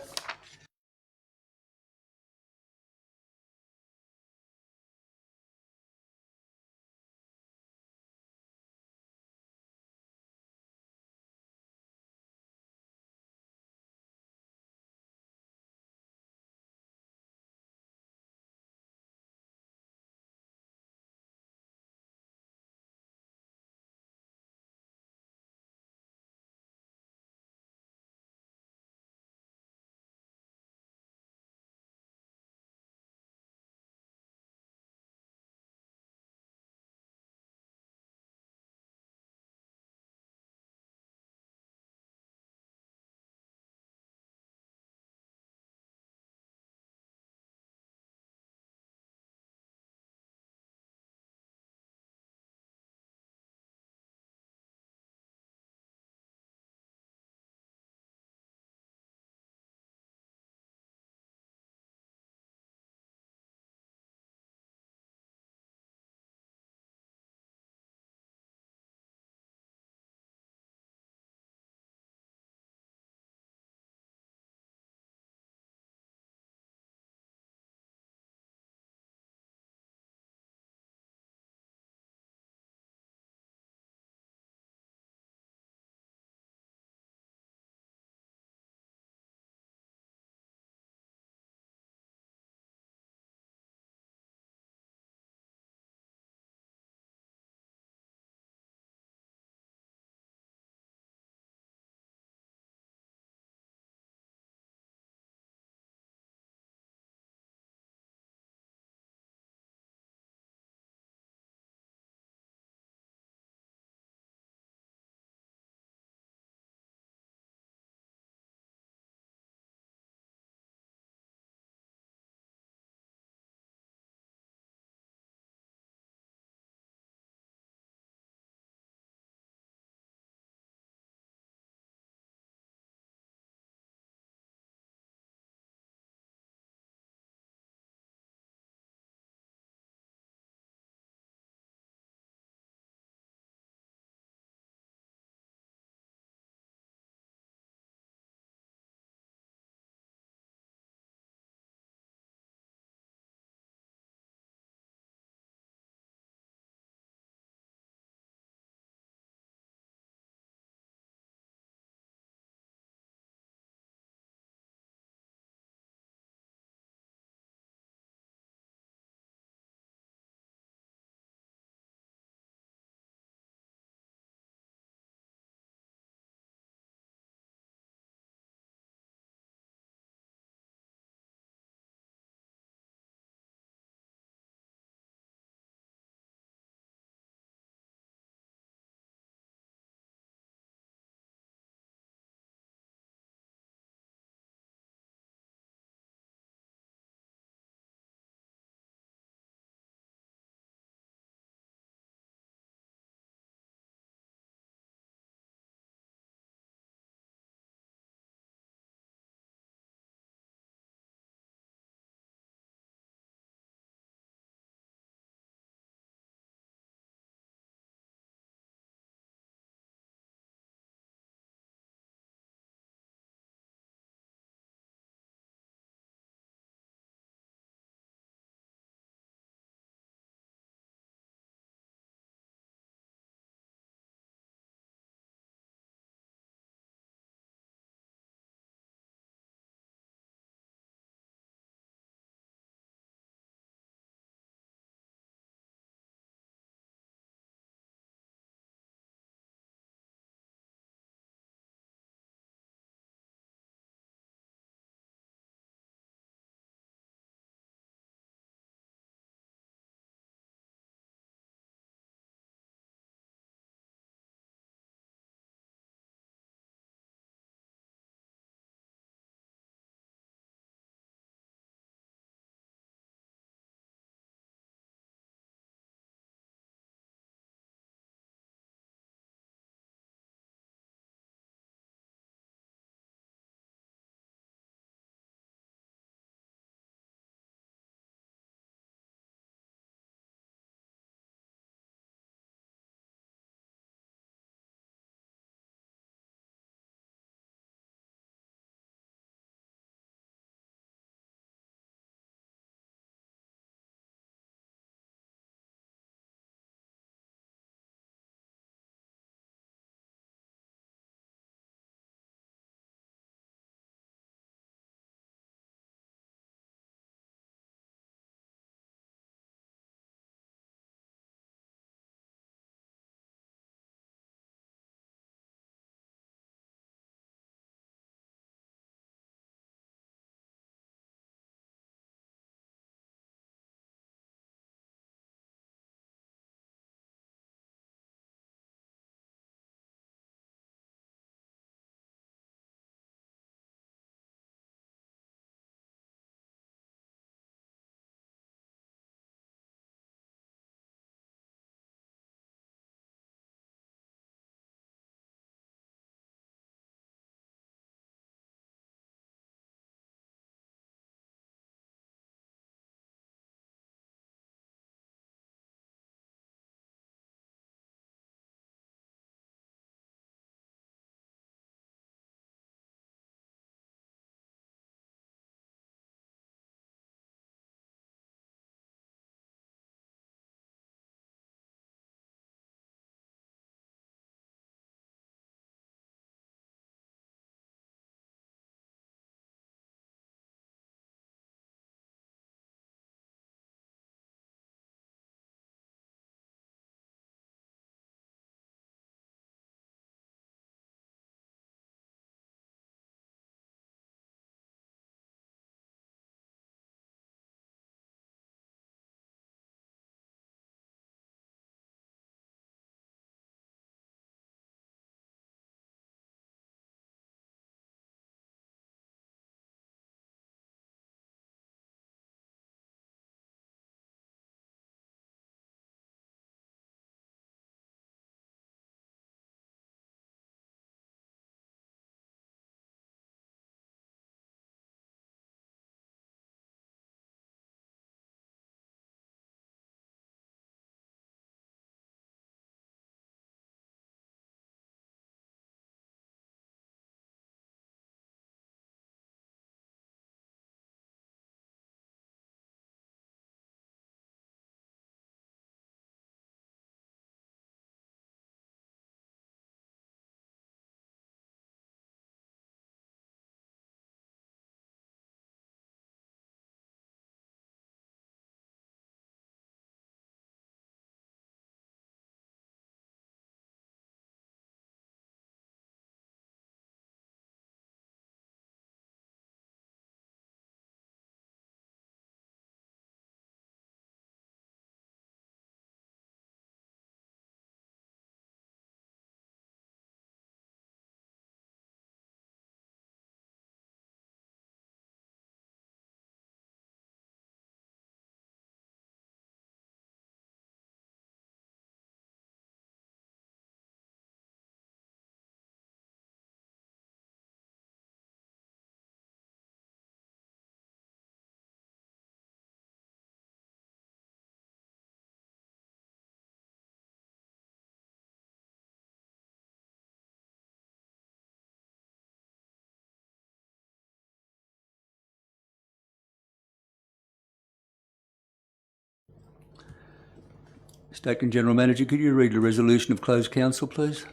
Mr Acting General Manager, could you read the resolution of closed council, please?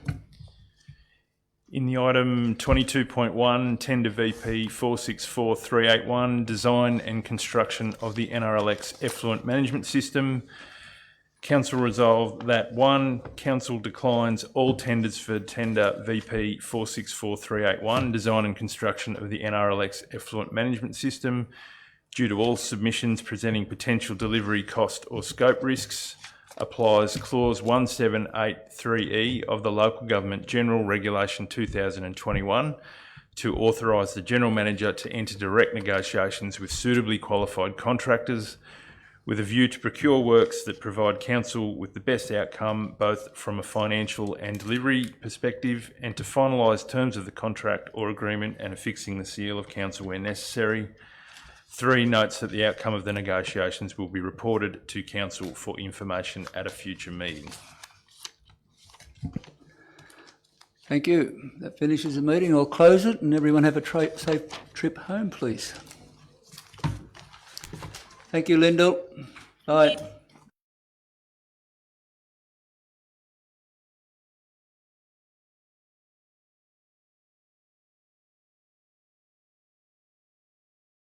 In the item 22.1, tender VP 464381, design and construction of the NRLX effluent management system, Council resolved that 1, Council declines all tenders for tender VP 464381, design and construction of the NRLX effluent management system, due to all submissions presenting potential delivery cost or scope risks, applies clause 1783E of the Local Government General Regulation 2021 to authorise the General Manager to enter direct negotiations with suitably qualified contractors with a view to procure works that provide Council with the best outcome both from a financial and delivery perspective, and to finalise terms of the contract or agreement and affixing the seal of Council where necessary. 3, notes that the outcome of the negotiations will be reported to Council for information at a future meeting. Thank you. That finishes the meeting. I'll close it and everyone have a safe trip home, please. Thank you, Lyndall. Bye.